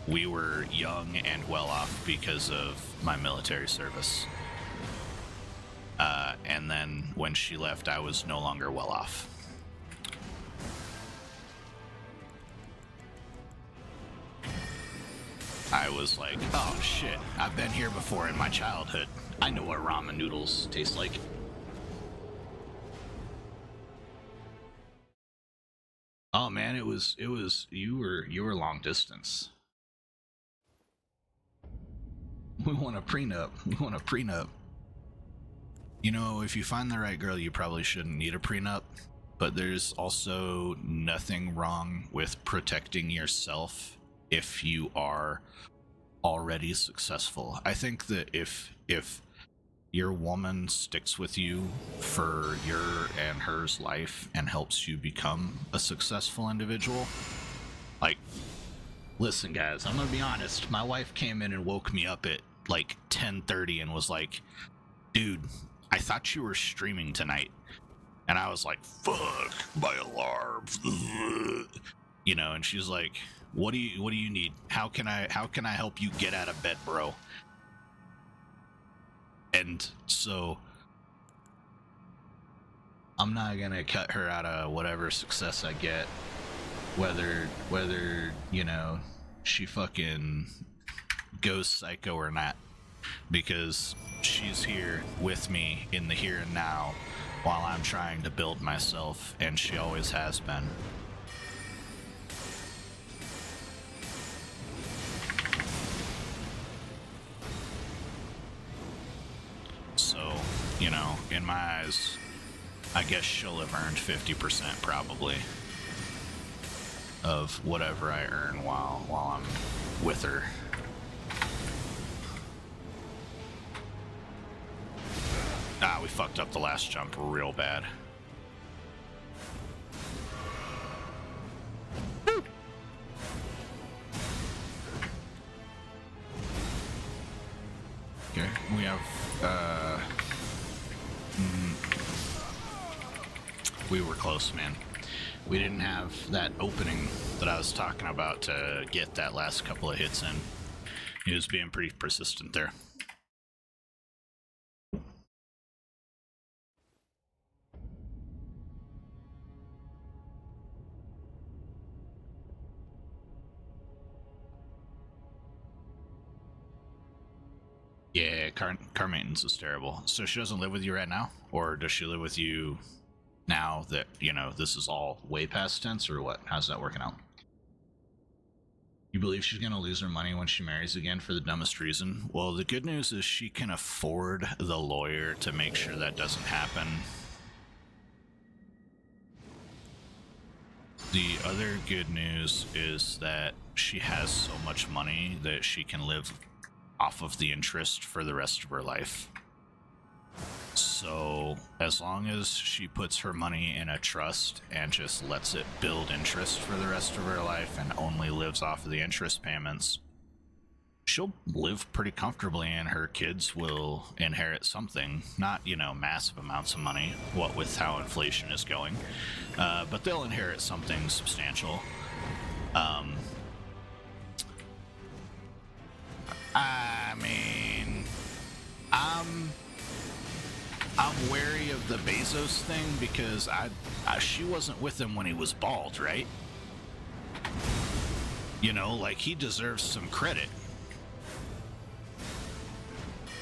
We were young and well off because of my military service. And then when she left, I was no longer well off. I was like, oh shit, I've been here before in my childhood. I know what ramen noodles taste like. Oh man, it was you were long distance. We want a prenup. We want a prenup. You know, if you find the right girl, you probably shouldn't need a prenup, but there's also nothing wrong with protecting yourself if you are already successful. I think that if your woman sticks with you for your and hers life and helps you become a successful individual, like, listen guys, I'm gonna be honest, my wife came in and woke me up at like 10:30 and was like, dude, I thought you were streaming tonight. And I was like, fuck, my alarm. You know, and she's like, what do you need? How can I help you get out of bed, bro? And so I'm not gonna cut her out of whatever success I get, whether you know, she fucking goes psycho or not, because she's here with me in the here and now while I'm trying to build myself, and she always has been. So, you know, in my eyes, I guess she'll have earned 50% probably of whatever I earn while I'm with her. Ah, we fucked up the last jump real bad. Okay, we have, we were close, man. We didn't have that opening that I was talking about to get that last couple of hits in. He was being pretty persistent there. Yeah, car maintenance is terrible. So she doesn't live with you right now? Or does she live with you now that, you know, this is all way past tense, or what? How's that working out? You believe she's gonna lose her money when she marries again for the dumbest reason? Well, the good news is she can afford the lawyer to make sure that doesn't happen. The other good news is that she has so much money that she can live off of the interest for the rest of her life. So as long as she puts her money in a trust and just lets it build interest for the rest of her life and only lives off of the interest payments, she'll live pretty comfortably, and her kids will inherit something. Not, you know, massive amounts of money, what with how inflation is going, but they'll inherit something substantial. I mean, I'm wary of the Bezos thing because she wasn't with him when he was bald, right? You know, like, he deserves some credit.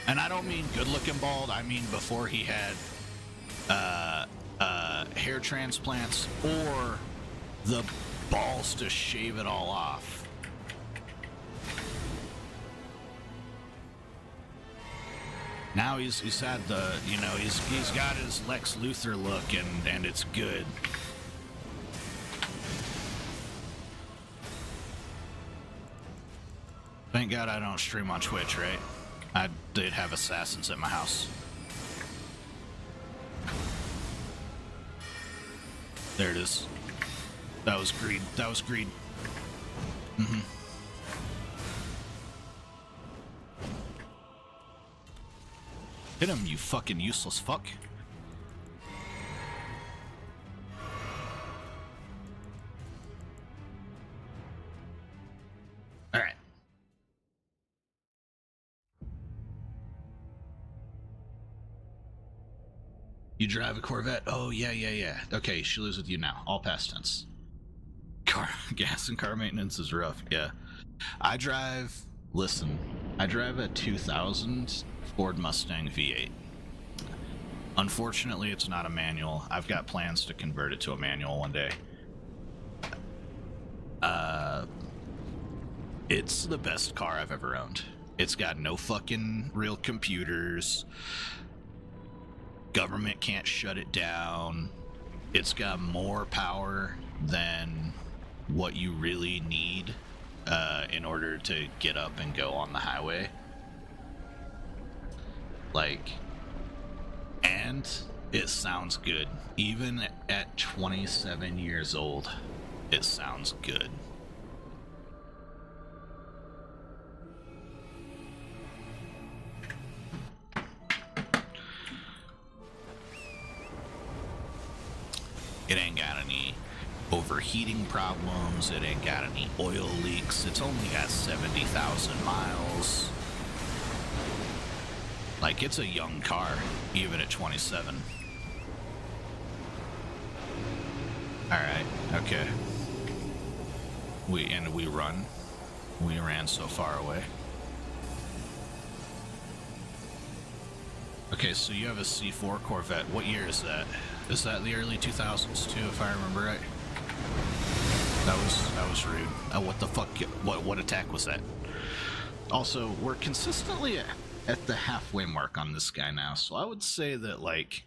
And I don't mean good-looking bald, I mean before he had hair transplants or the balls to shave it all off. Now he's had the, you know, he's got his Lex Luthor look, and it's good. Thank God I don't stream on Twitch, right? I did have assassins at my house. There it is. That was greed. That was greed. Mm-hmm. Hit him, you fucking useless fuck. Alright. You drive a Corvette? Oh, yeah. Okay, she lives with you now. All past tense. Gas and car maintenance is rough, yeah. I drive a 2000 Ford Mustang V8. Unfortunately, it's not a manual. I've got plans to convert it to a manual one day. It's the best car I've ever owned. It's got no fucking real computers. Government can't shut it down. It's got more power than what you really need in order to get up and go on the highway. Like, and it sounds good. Even at 27 years old, it sounds good. It ain't got any overheating problems. It ain't got any oil leaks. It's only got 70,000 miles. Like, it's a young car, even at 27. Alright, okay. We run. We ran so far away. Okay, so you have a C4 Corvette. What year is that? Is that the early 2000s too, if I remember right? That was rude. What the fuck? What attack was that? Also, we're consistently at the halfway mark on this guy now, so I would say that, like,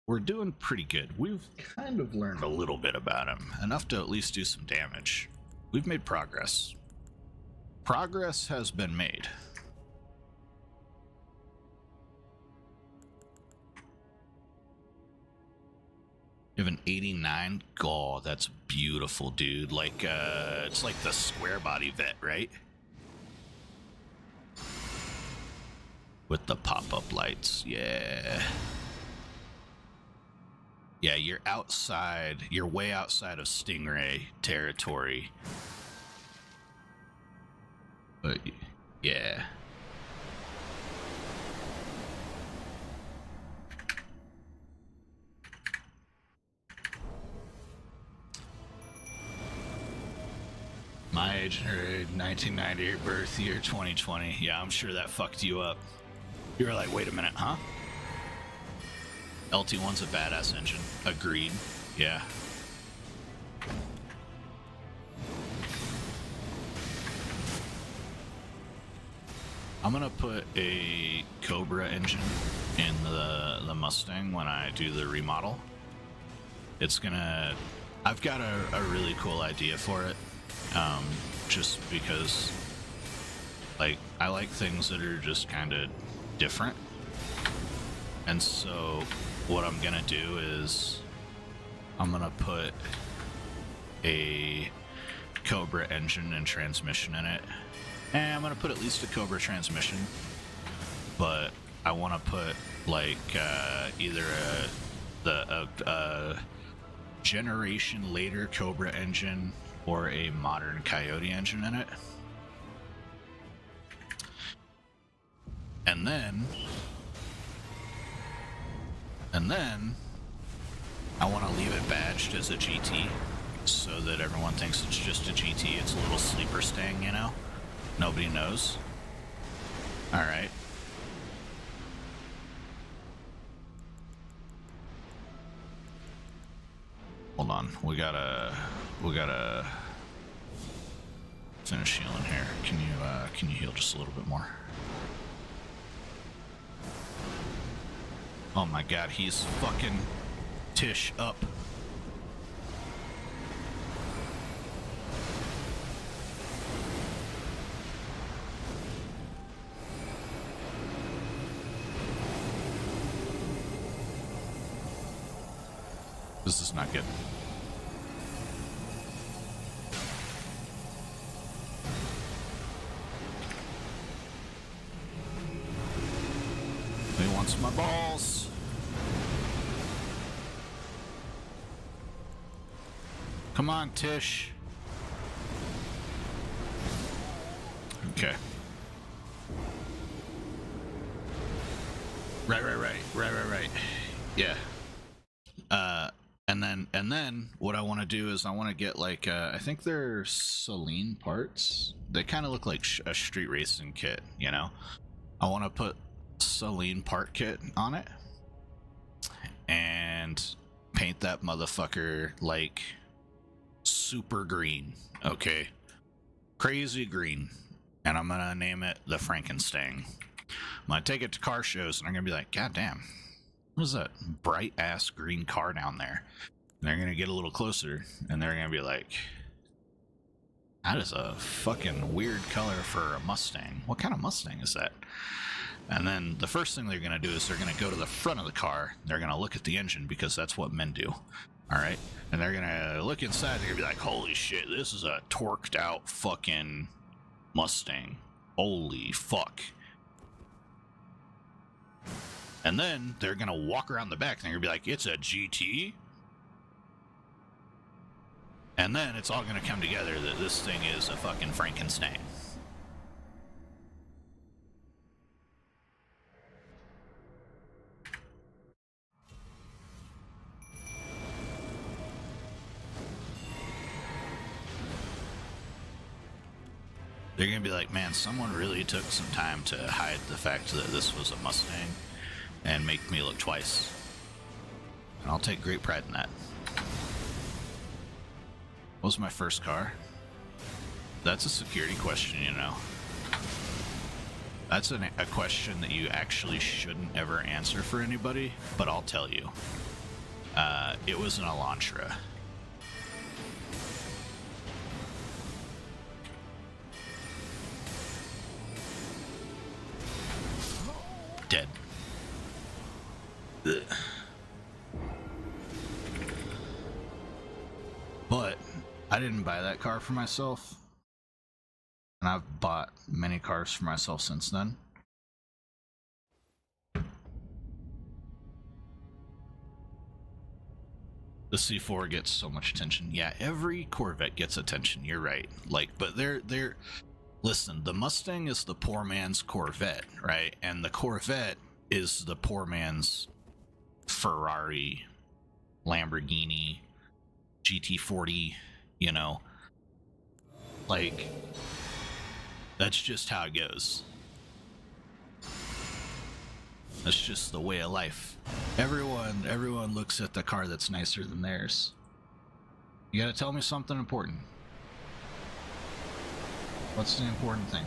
we're doing pretty good. We've kind of learned a little bit about him, enough to at least do some damage. We've made progress. Progress has been made. You have an 89? God, that's beautiful, dude. Like, it's like the square body vet, right? With the pop-up lights, yeah. Yeah, you're outside, you're way outside of Stingray territory. But, yeah. My age, her age, 1990, birth year 2020. Yeah, I'm sure that fucked you up. You were like, wait a minute, huh? LT1's a badass engine. Agreed. Yeah. I'm gonna put a Cobra engine in the Mustang when I do the remodel. It's gonna... I've got a really cool idea for it. Just because, like, I like things that are just kind of different. And so what I'm gonna do is I'm gonna put a Cobra engine and transmission in it. And I'm gonna put at least a Cobra transmission, but I want to put like either a generation later Cobra engine or a modern Coyote engine in it. And then I want to leave it badged as a GT so that everyone thinks it's just a GT. It's a little sleeper stang, you know? Nobody knows. Alright. Hold on. We gotta finish healing here. Can you heal just a little bit more? Oh my god, he's fucking Tish up. This is not good. He wants my balls. Come on, Tish. Okay. Right. Yeah. And then what I want to do is I want to get like I think they're Celine parts. They kind of look like a street racing kit, you know. I want to put Celine part kit on it and paint that motherfucker like super green, okay, crazy green, and I'm gonna name it the Frankenstein. I'm gonna take it to car shows and I'm gonna be like, god damn, what is that bright ass green car down there? And they're gonna get a little closer and they're gonna be like, that is a fucking weird color for a Mustang. What kind of Mustang is that? And then the first thing they're gonna do is they're gonna go to the front of the car, they're gonna look at the engine because that's what men do. Alright? And they're gonna look inside, they're gonna be like, holy shit, this is a torqued out fucking Mustang. Holy fuck. And then they're gonna walk around the back and they're gonna be like, it's a GT? And then it's all gonna come together that this thing is a fucking Frankenstein. They're gonna be like, man, someone really took some time to hide the fact that this was a Mustang and make me look twice. And I'll take great pride in that. What was my first car? That's a security question, you know. That's a question that you actually shouldn't ever answer for anybody, but I'll tell you. It was an Elantra. Dead. Ugh. But I didn't buy that car for myself, and I've bought many cars for myself since then. The C4 gets so much attention. Yeah, every Corvette gets attention. You're right. Like, but they're listen, the Mustang is the poor man's Corvette, right? And the Corvette is the poor man's Ferrari, Lamborghini, GT40, you know. Like, that's just how it goes. That's just the way of life. Everyone looks at the car that's nicer than theirs. You gotta tell me something important. What's the important thing?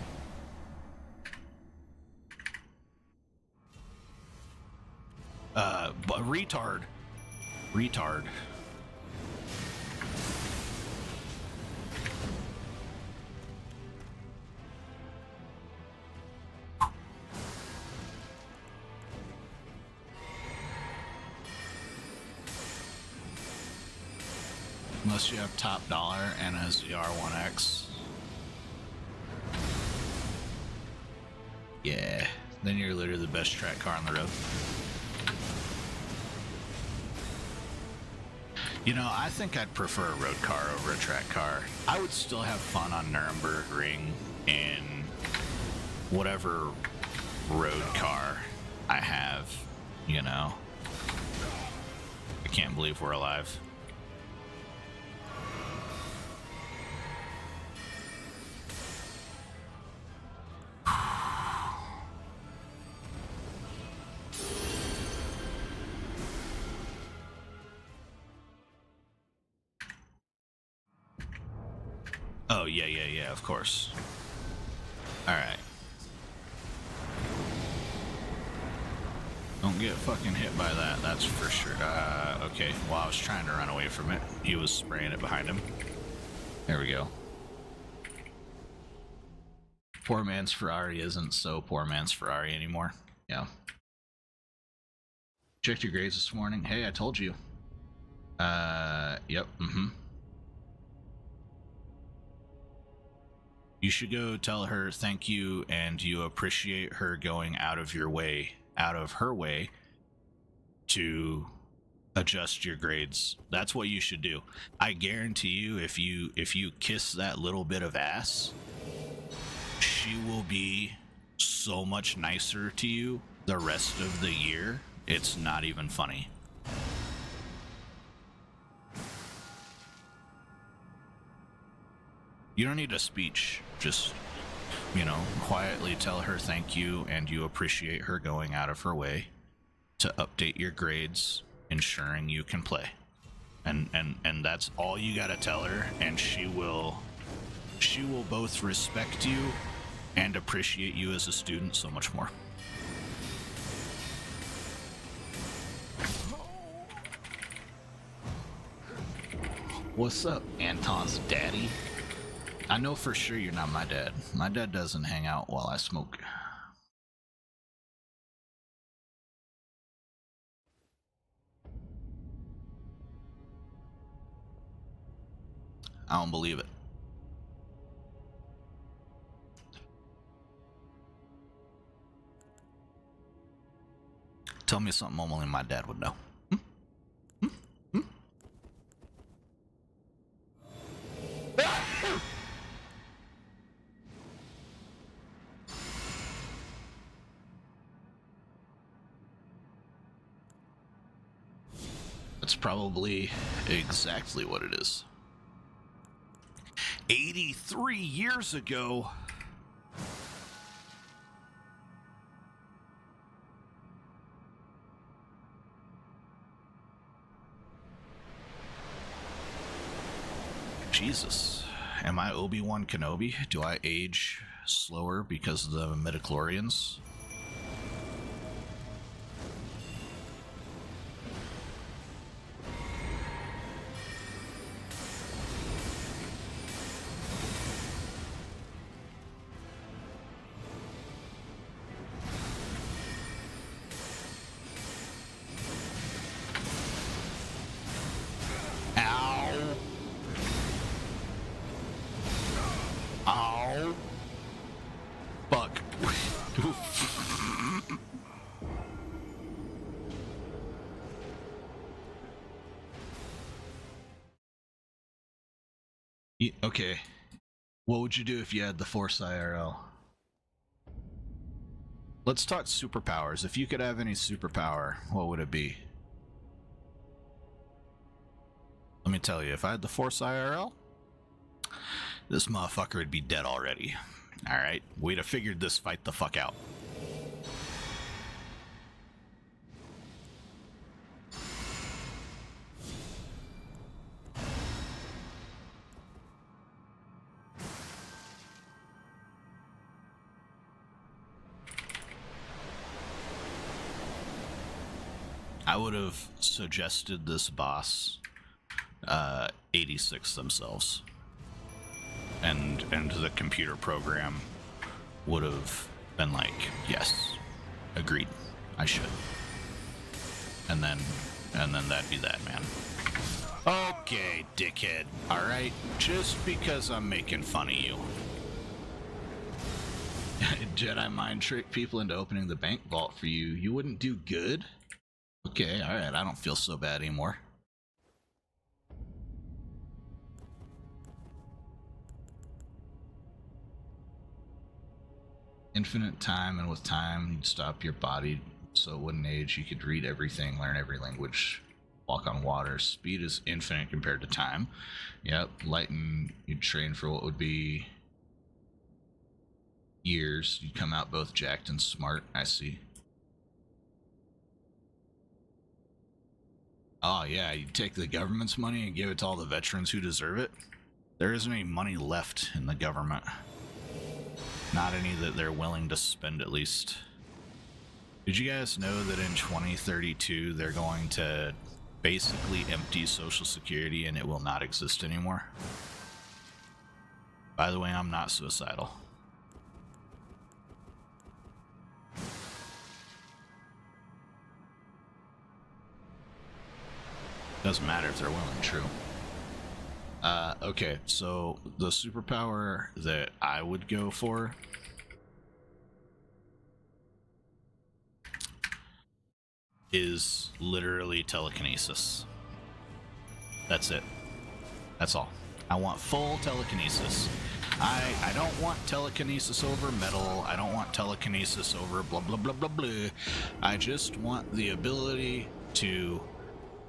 But retard. Unless you have top dollar and a ZR1X. Yeah, then you're literally the best track car on the road. You know, I think I'd prefer a road car over a track car. I would still have fun on Nuremberg in whatever road car I have, you know. I can't believe we're alive. Oh, yeah, of course. Alright. Don't get fucking hit by that, that's for sure. Okay, well, I was trying to run away from it. He was spraying it behind him. There we go. Poor man's Ferrari isn't so poor man's Ferrari anymore. Yeah. Checked your grades this morning. Hey, I told you. Yep, You should go tell her thank you and you appreciate her going out of her way to adjust your grades. That's what you should do. I guarantee you, if you kiss that little bit of ass, she will be so much nicer to you the rest of the year. It's not even funny. You don't need a speech. Just, you know, quietly tell her thank you and you appreciate her going out of her way to update your grades, ensuring you can play. And that's all you gotta tell her, and she will both respect you and appreciate you as a student so much more. What's up, Anton's daddy? I know for sure you're not my dad. My dad doesn't hang out while I smoke. I don't believe it. Tell me something only my dad would know. That's probably exactly what it is. 83 years ago. Jesus. Am I Obi-Wan Kenobi? Do I age slower because of the midichlorians? Okay, what would you do if you had the Force IRL? Let's talk superpowers. If you could have any superpower, what would it be? Let me tell you, if I had the Force IRL, this motherfucker would be dead already. Alright, we'd have figured this fight the fuck out. I would have suggested this boss 86 themselves, and the computer program would have been like, yes, agreed, I should, and then that'd be that, man. Okay, dickhead. Alright, just because I'm making fun of you. Jedi mind trick people into opening the bank vault for you. You wouldn't do good? Okay, alright, I don't feel so bad anymore. Infinite time, and with time, you'd stop your body so it wouldn't age. You could read everything, learn every language, walk on water. Speed is infinite compared to time. Yep, lighten, you'd train for what would be years. You'd come out both jacked and smart. I see. Oh yeah, you'd take the government's money and give it to all the veterans who deserve it. There isn't any money left in the government. Not any that they're willing to spend, at least. Did you guys know that in 2032 they're going to basically empty Social Security and it will not exist anymore? By the way, I'm not suicidal. Doesn't matter if they're willing, true. Okay, so the superpower that I would go for is literally telekinesis. That's it. That's all. I want full telekinesis. I don't want telekinesis over metal. I don't want telekinesis over blah blah blah blah blah. I just want the ability to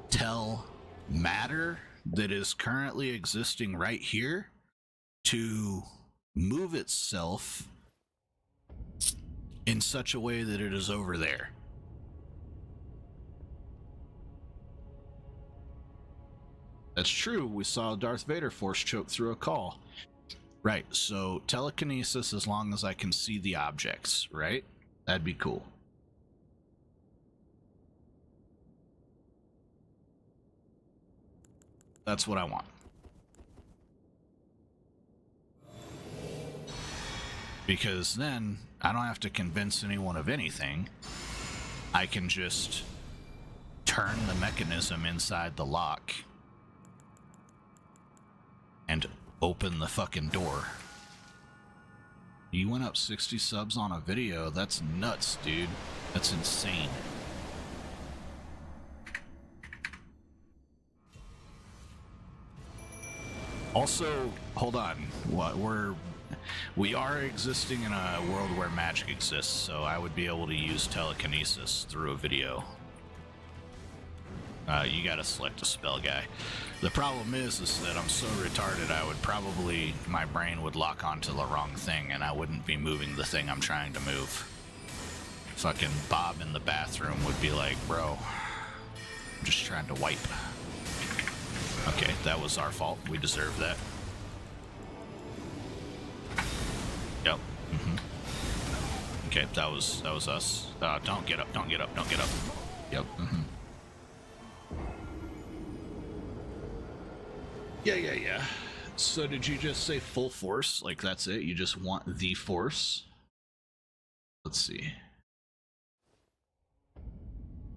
tell matter that is currently existing right here to move itself in such a way that it is over there. That's true. We saw Darth Vader force choke through a call. Right, so telekinesis as long as I can see the objects, right? That'd be cool. That's what I want. Because then I don't have to convince anyone of anything. I can just turn the mechanism inside the lock and open the fucking door. You went up 60 subs on a video. That's nuts, dude. That's insane. Also, hold on. We are existing in a world where magic exists, so I would be able to use telekinesis through a video. You gotta select a spell guy. The problem is that I'm so retarded, my brain would lock onto the wrong thing and I wouldn't be moving the thing I'm trying to move. Fucking Bob in the bathroom would be like, bro, I'm just trying to wipe. Okay, that was our fault. We deserve that. Yep. Okay, that was us. Don't get up, don't get up, don't get up. Yep. Yeah. So did you just say full force? Like that's it? You just want the force? Let's see.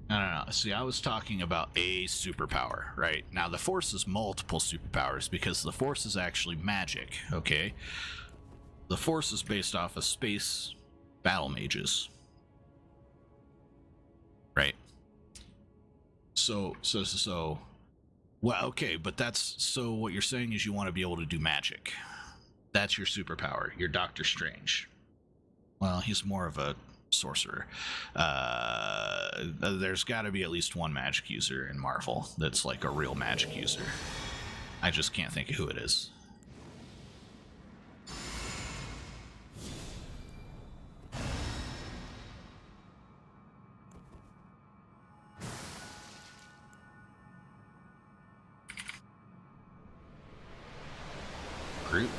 No. See, I was talking about a superpower, right? Now, the Force is multiple superpowers because the Force is actually magic, okay? The Force is based off of space battle mages. Right? So... Well, okay, but that's... So what you're saying is you want to be able to do magic. That's your superpower. You're Doctor Strange. Well, he's more of a sorcerer. There's got to be at least one magic user in Marvel that's like a real magic user. I just can't think of who it is. Groot?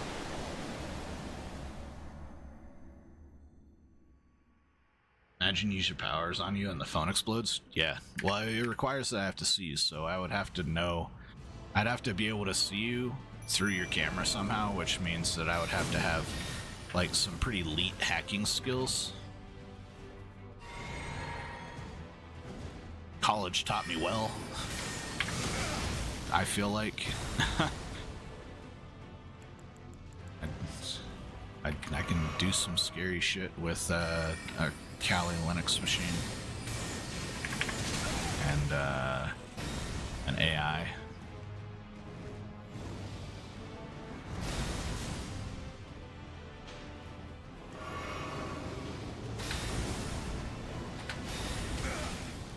Imagine you use your powers on you and the phone explodes? Yeah. Well, it requires that I have to see you, so I would have to know... I'd have to be able to see you through your camera somehow, which means that I would have to have, like, some pretty elite hacking skills. College taught me well. I feel like I can do some scary shit with a Kali Linux machine and an AI.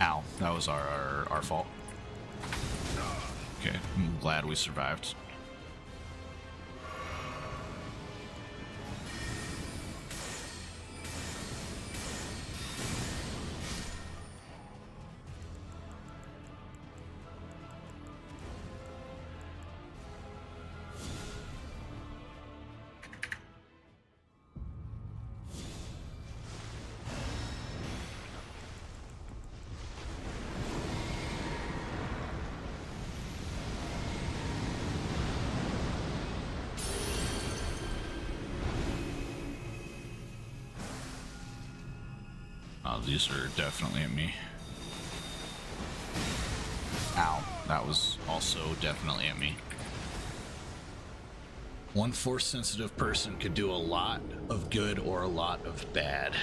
Ow, that was our fault. Okay, I'm glad we survived. Oh, these are definitely at me. Ow, that was also definitely at me. One force-sensitive person could do a lot of good or a lot of bad.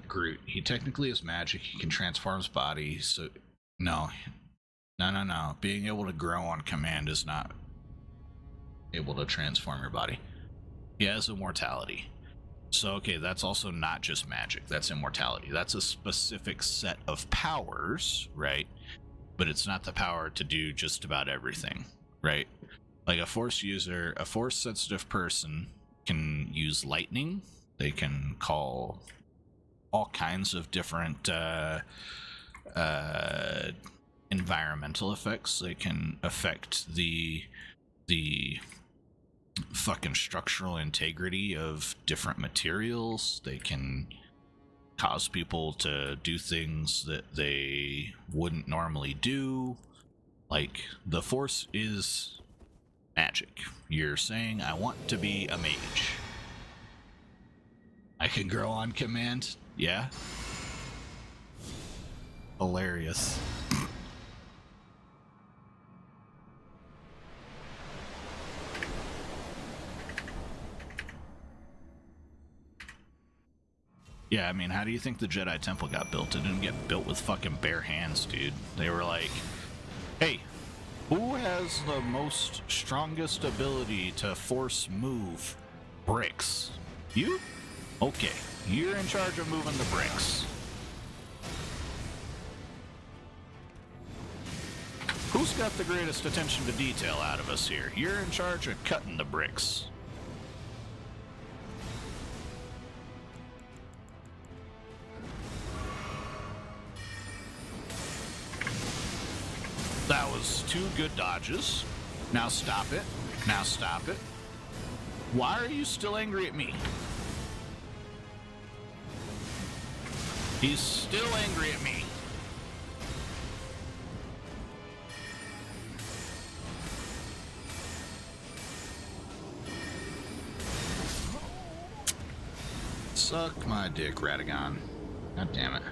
Groot. He technically is magic. He can transform his body, so... No. No. Being able to grow on command is not able to transform your body. He has immortality. So, okay, that's also not just magic. That's immortality. That's a specific set of powers, right? But it's not the power to do just about everything, right? Like a force user, a force-sensitive person can use lightning. They can call all kinds of different environmental effects. They can affect the fucking structural integrity of different materials. They can cause people to do things that they wouldn't normally do. Like, the Force is magic. You're saying, I want to be a mage. I can grow on command? Yeah. Hilarious. Yeah, I mean, how do you think the Jedi Temple got built? It didn't get built with fucking bare hands, dude. They were like, hey, who has the most strongest ability to force move bricks? You? Okay, you're in charge of moving the bricks. Who's got the greatest attention to detail out of us here? You're in charge of cutting the bricks. That was 2 good dodges. Now stop it. Now stop it. Why are you still angry at me? He's still angry at me. Suck my dick, Radagon. God damn it.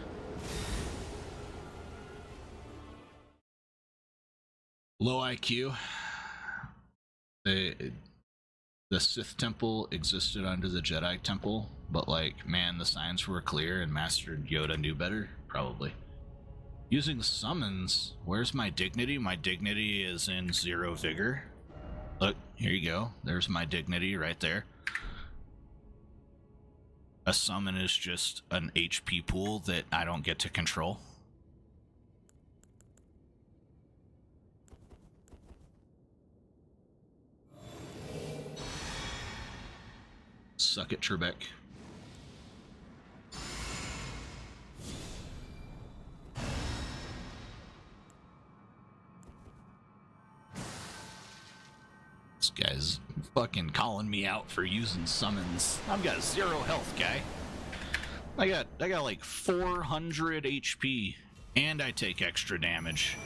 Low IQ. The Sith Temple existed under the Jedi Temple, but like, man, the signs were clear and Master Yoda knew better? Probably. Using summons, where's my dignity? My dignity is in 0 vigor. Look, here you go. There's my dignity right there. A summon is just an HP pool that I don't get to control. Suck it, Trebek. This guy's fucking calling me out for using summons. I've got 0 health, guy. I got like 400 HP, and I take extra damage.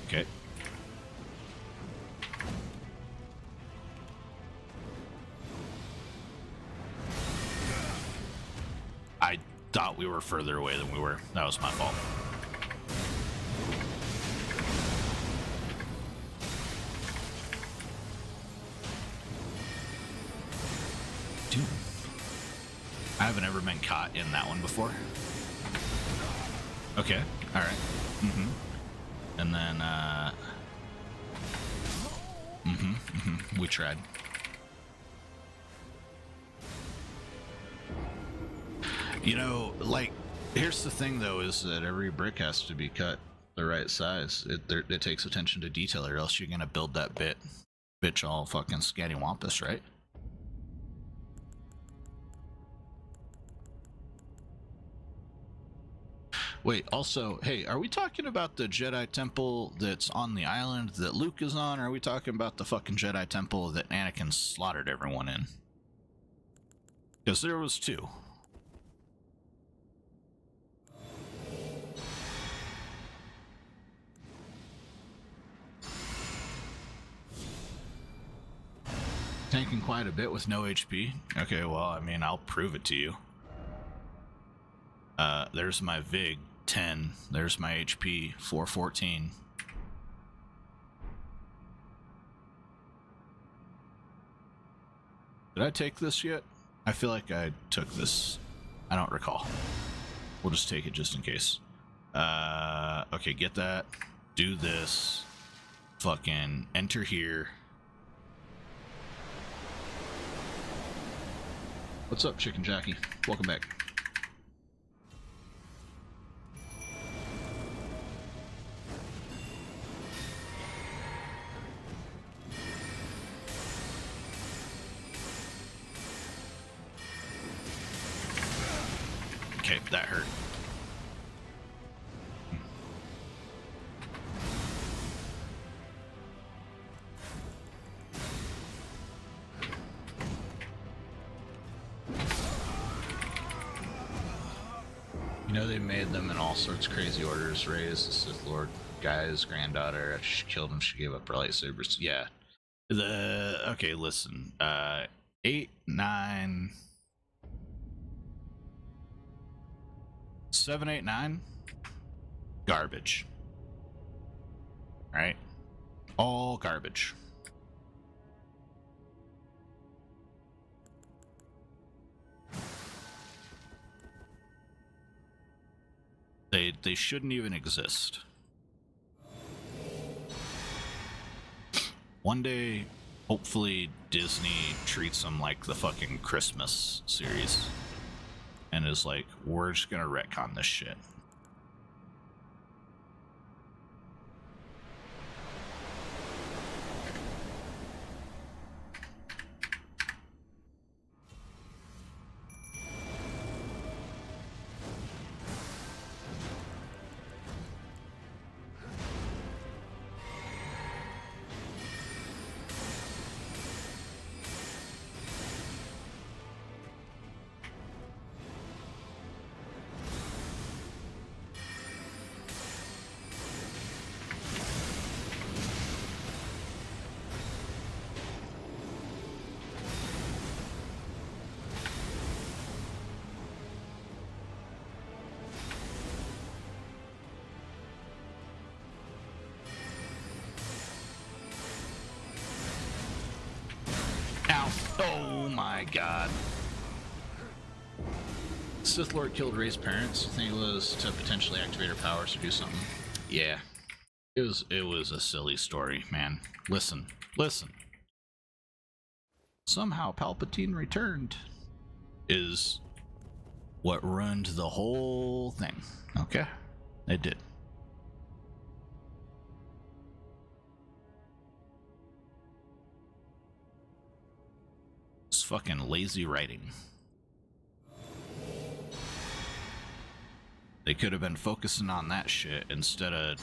Okay. thought we were further away than we were. That was my fault. Dude. I haven't ever been caught in that one before. Okay, alright. And then, we tried. You know, like, here's the thing though, is that every brick has to be cut the right size. It takes attention to detail, or else you're gonna build that bitch all fucking scattywampus, right? Wait, also, hey, are we talking about the Jedi Temple that's on the island that Luke is on, or are we talking about the fucking Jedi Temple that Anakin slaughtered everyone in? Because there was two. Tanking quite a bit with no HP. Okay, well, I mean, I'll prove it to you. There's my VIG, 10. There's my HP, 414. Did I take this yet? I feel like I took this. I don't recall. We'll just take it just in case. Okay, get that. Do this. Fucking enter here. What's up, Chicken Jackie? Welcome back. Okay, that hurt. You know, they made them in all sorts of crazy orders. Rey's the Sith Lord, Guy's granddaughter. After she killed him, she gave up her lightsabers. Yeah. Okay, listen. 8, 9... 7, 8, 9, garbage. Right? All garbage. They shouldn't even exist. One day, hopefully, Disney treats them like the fucking Christmas series. And is like, we're just gonna retcon this shit. Oh my god. Sith Lord killed Rey's parents. I think it was to potentially activate her powers or do something. Yeah. It was a silly story, man. Listen. Somehow Palpatine returned is what ruined the whole thing. Okay? It did. It's fucking lazy writing. They could have been focusing on that shit instead of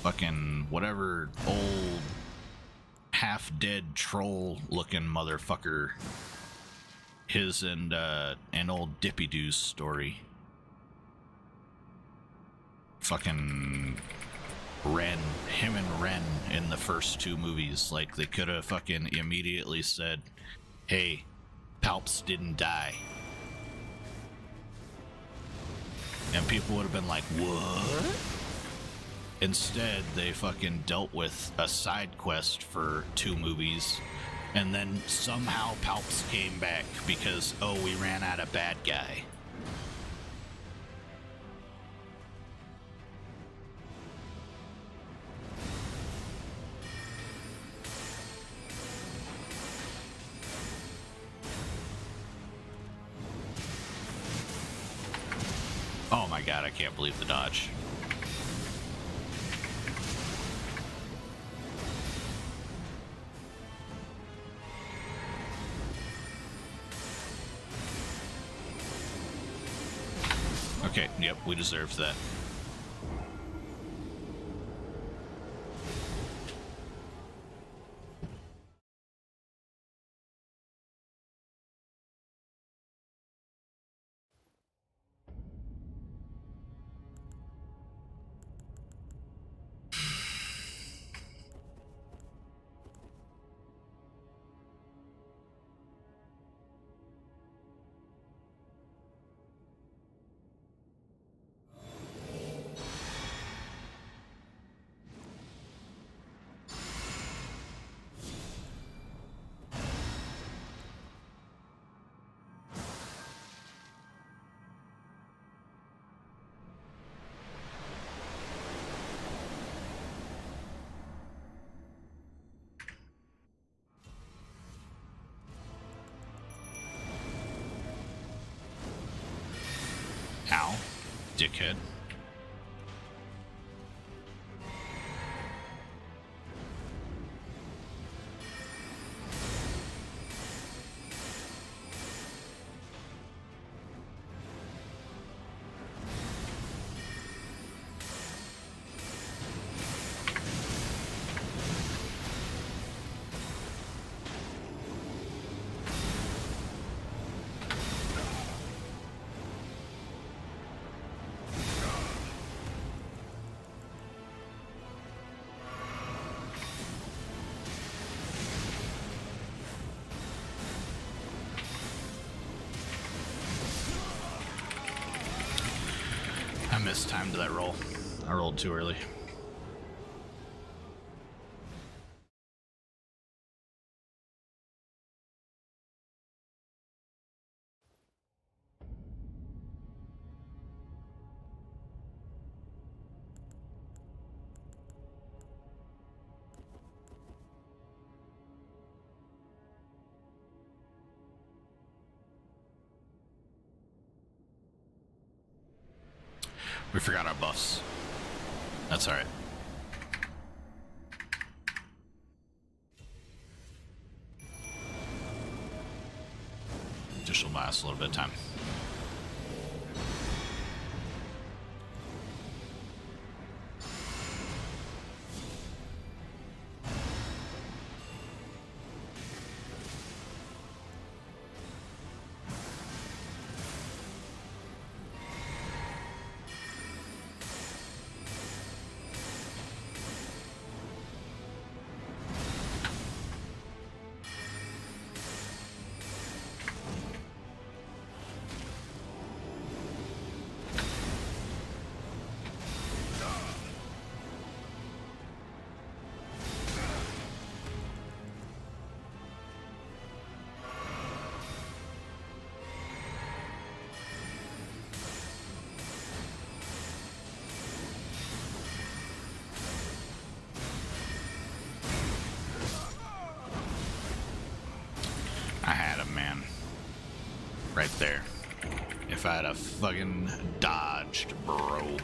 fucking whatever old half-dead troll-looking motherfucker his and old Dippy-Doo's story. Fucking Ren, him and Ren in the first two movies. Like, they could have fucking immediately said, hey, Palps didn't die. And people would have been like, what? Instead, they fucking dealt with a side quest for 2 movies, and then somehow Palps came back because, oh, we ran out of bad guy. Oh my god, I can't believe the dodge. Okay, yep, we deserved that. Ow, dickhead. I mistimed that roll. I rolled too early. We forgot our buffs. That's alright. Just will buy us a little bit of time. I had him, man. Right there. If I had a fucking dodged, bro.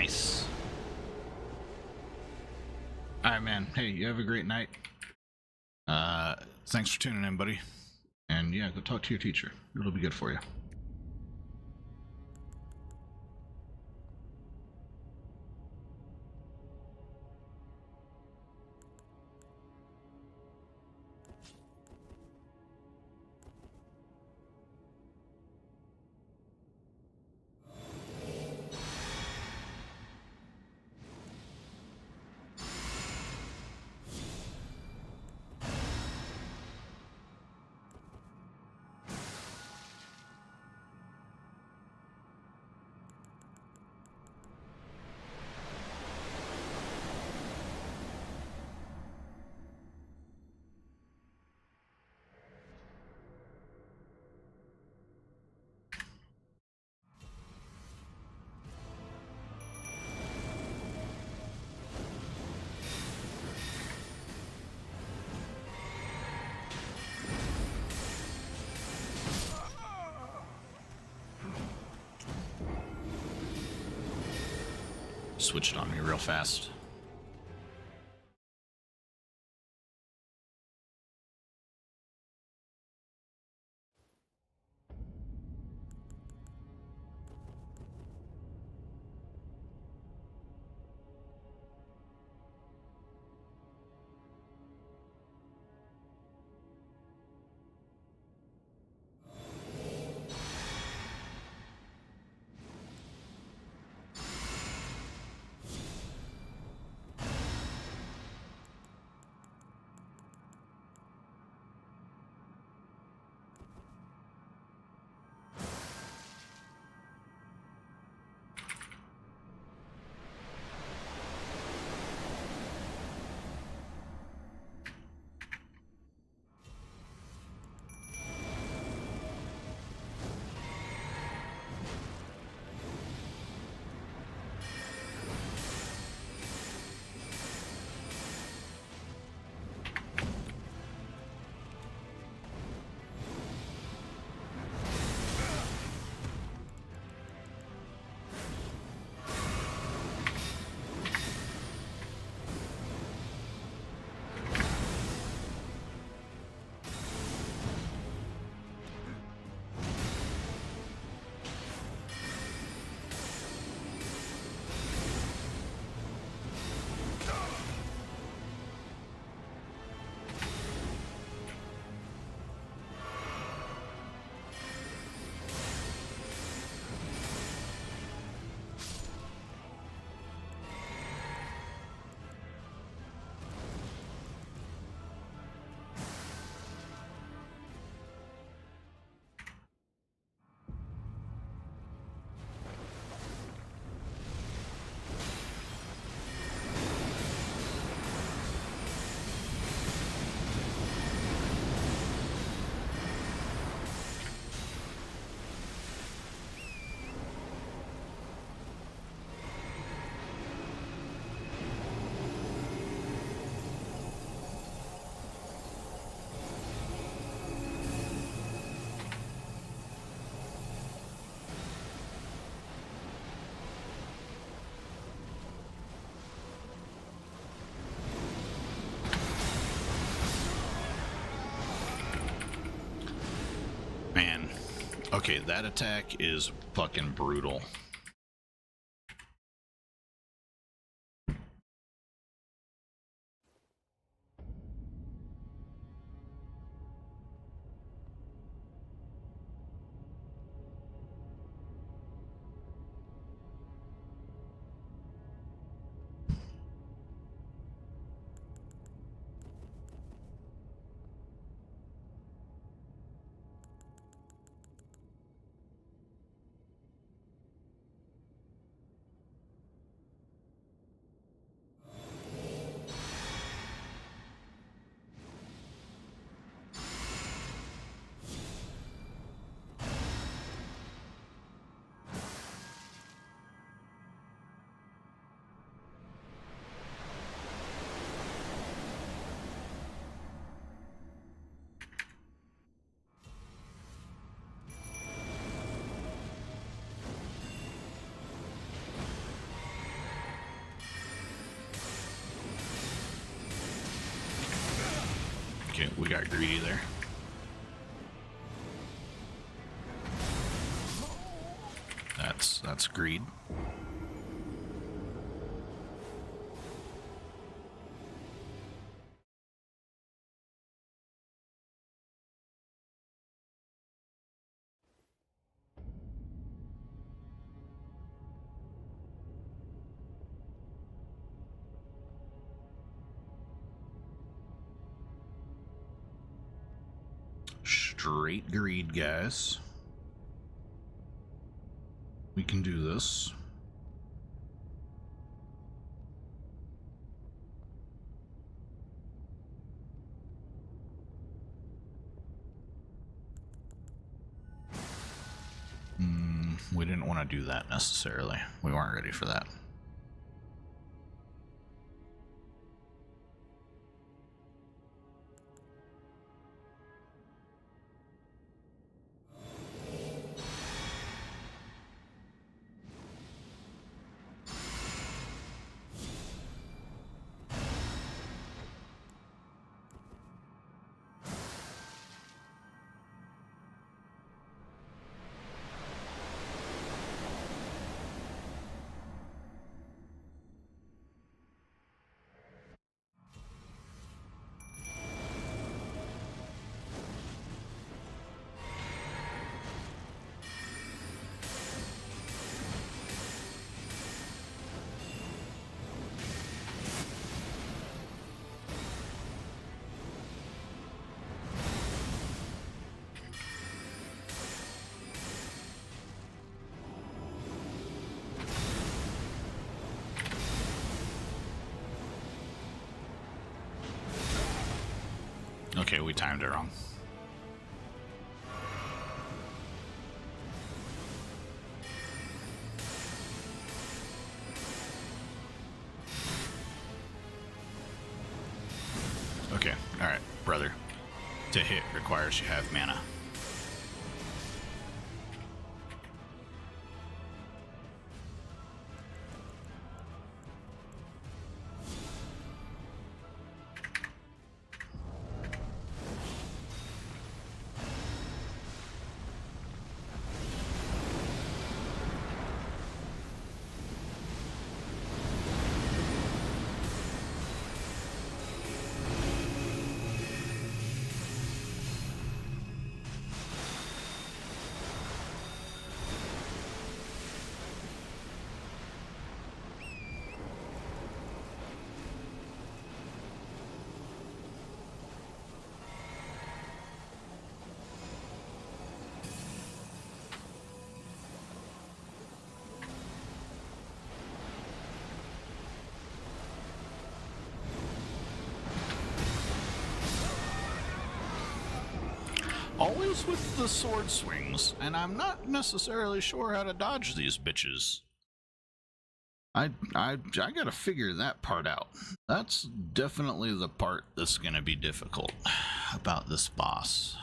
Nice. Alright, man. Hey, you have a great night. Thanks for tuning in, buddy. And yeah, go talk to your teacher. It'll be good for you. Switched on me real fast. Man, okay, that attack is fucking brutal. Okay, we got greedy there. That's greed. Straight greed, guys. We can do this. We didn't want to do that necessarily. We weren't ready for that. Okay, we timed it wrong. Okay, alright, brother. To hit requires you have mana. Always with the sword swings, and I'm not necessarily sure how to dodge these bitches. I gotta figure that part out. That's definitely the part that's gonna be difficult about this boss.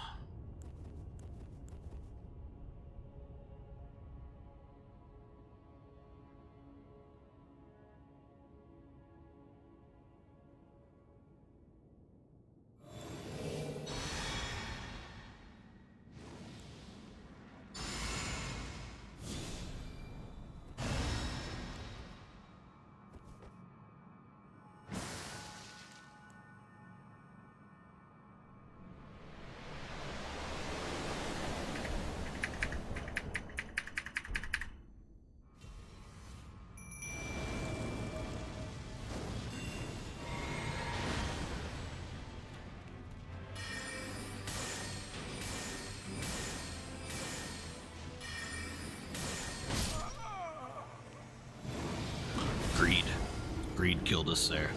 Greed killed us there.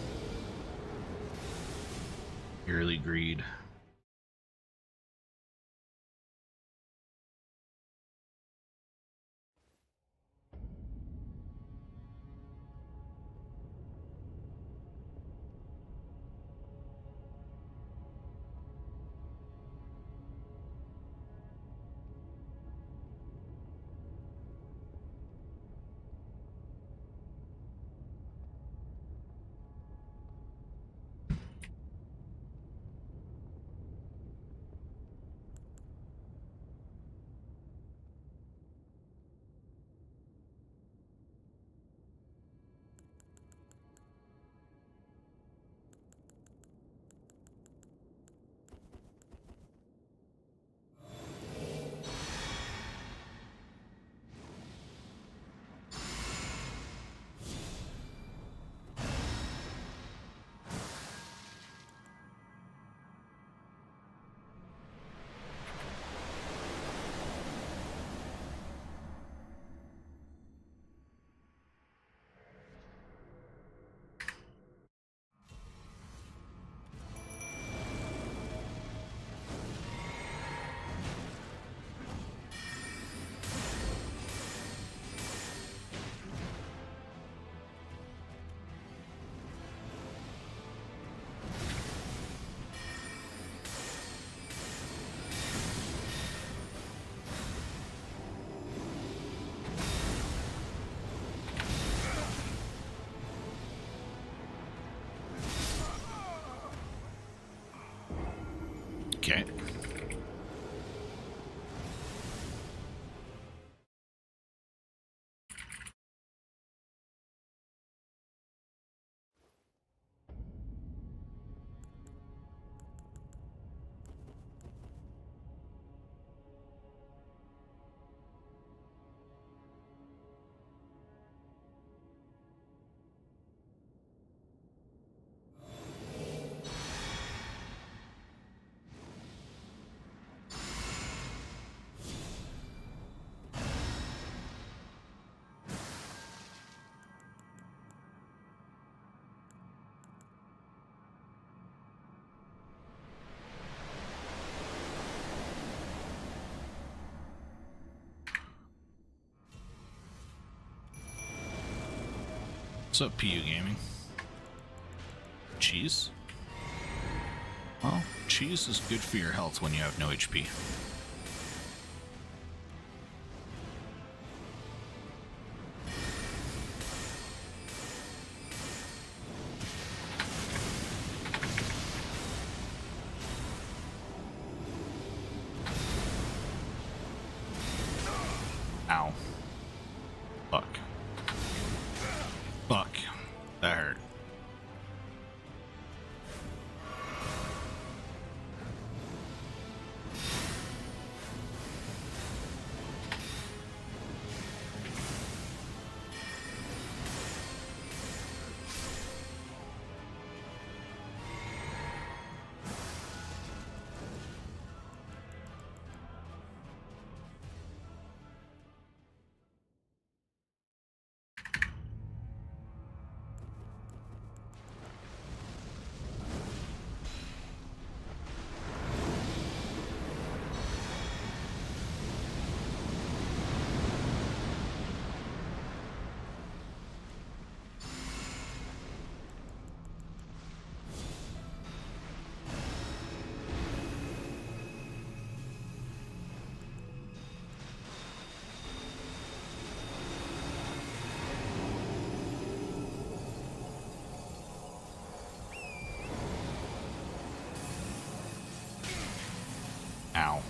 Purely greed. Okay. What's up, PU Gaming? Cheese? Well, cheese is good for your health when you have no HP. Ow. Fuck. Fuck. That hurt. Ow.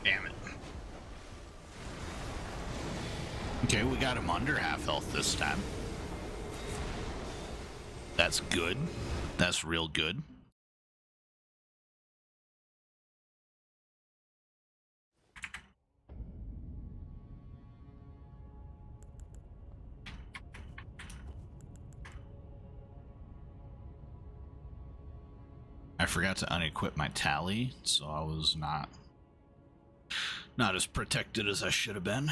Damn it. Okay, we got him under half health this time. That's good. That's real good. I forgot to unequip my tally, so I was not as protected as I should have been.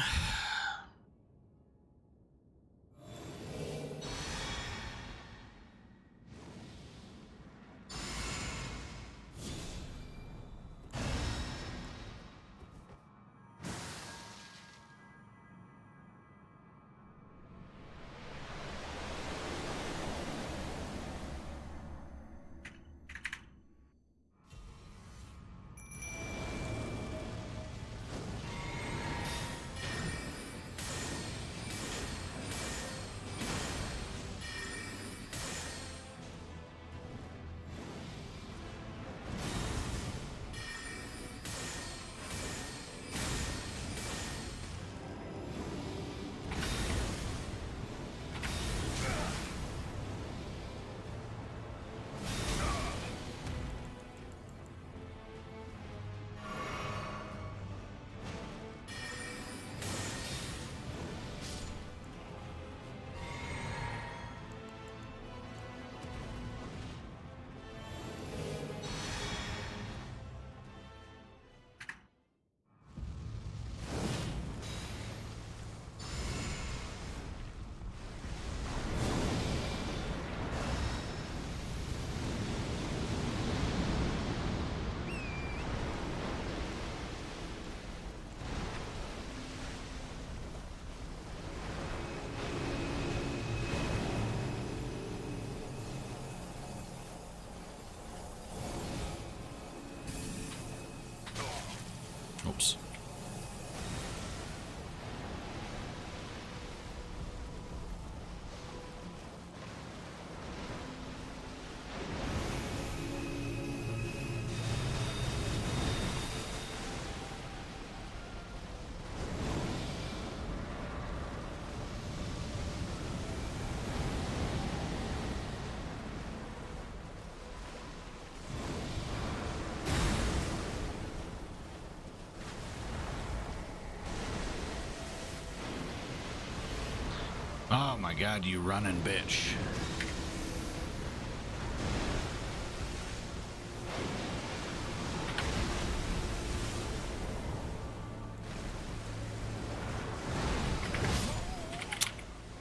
Oh my god, you running bitch.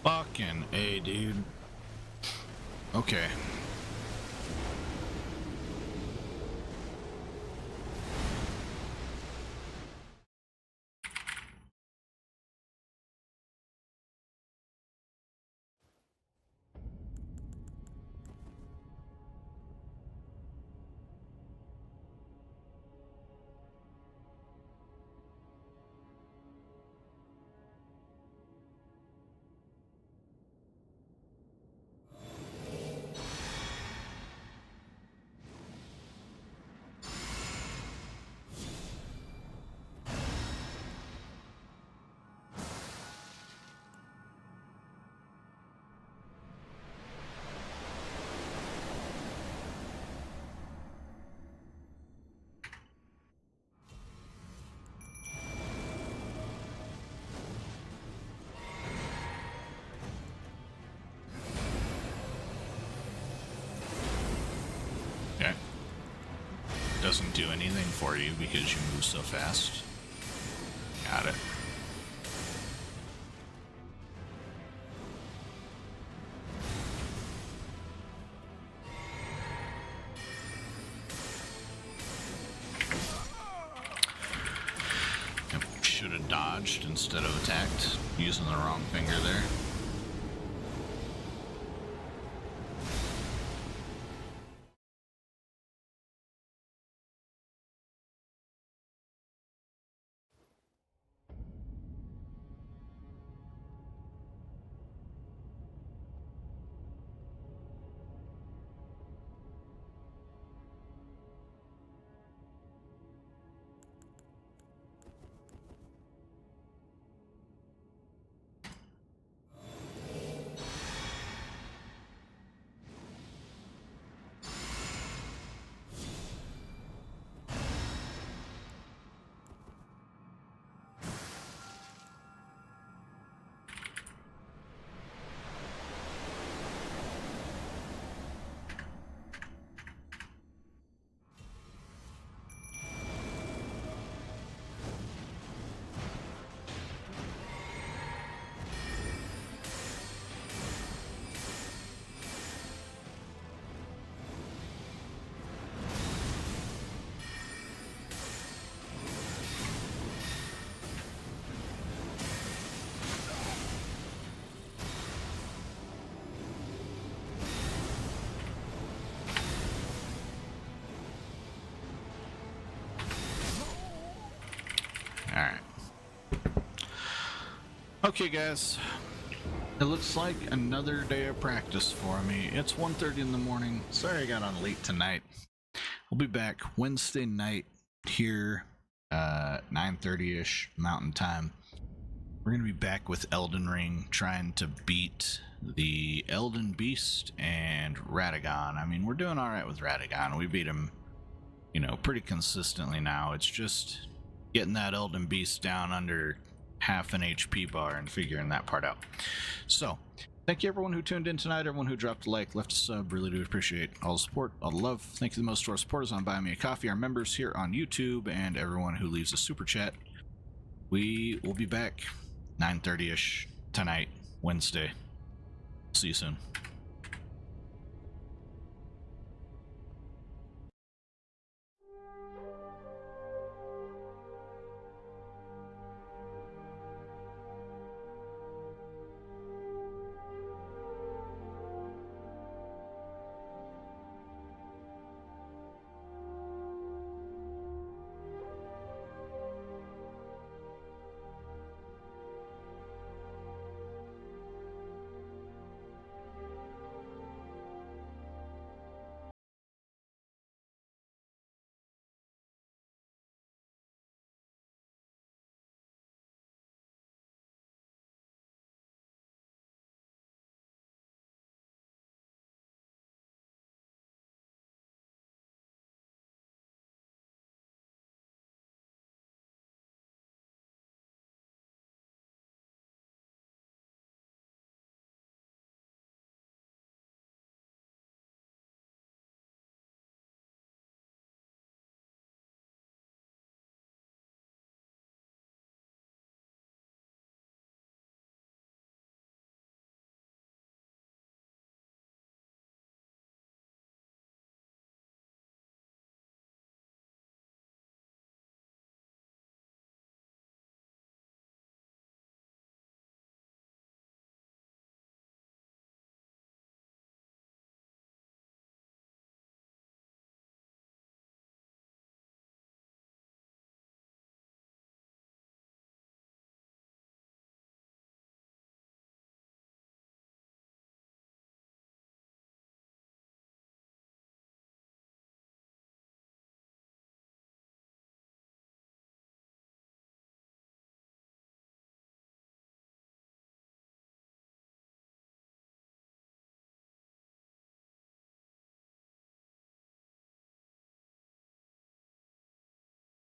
Fucking A, dude. Okay. Okay. Doesn't do anything for you because you move so fast. Got it. Should have dodged instead of attacked, using the wrong finger there. Alright. Okay, guys. It looks like another day of practice for me. It's 1:30 in the morning. Sorry I got on late tonight. We'll be back Wednesday night here, 9:30-ish Mountain Time. We're going to be back with Elden Ring, trying to beat the Elden Beast and Radagon. I mean, we're doing alright with Radagon. We beat him, you know, pretty consistently now. It's just getting that Elden Beast down under half an HP bar and figuring that part out. So, thank you everyone who tuned in tonight, everyone who dropped a like, left a sub. Really do appreciate all the support, all the love. Thank you the most to our supporters on Buy Me a Coffee, our members here on YouTube, and everyone who leaves a super chat. We will be back 9:30-ish tonight, Wednesday. See you soon.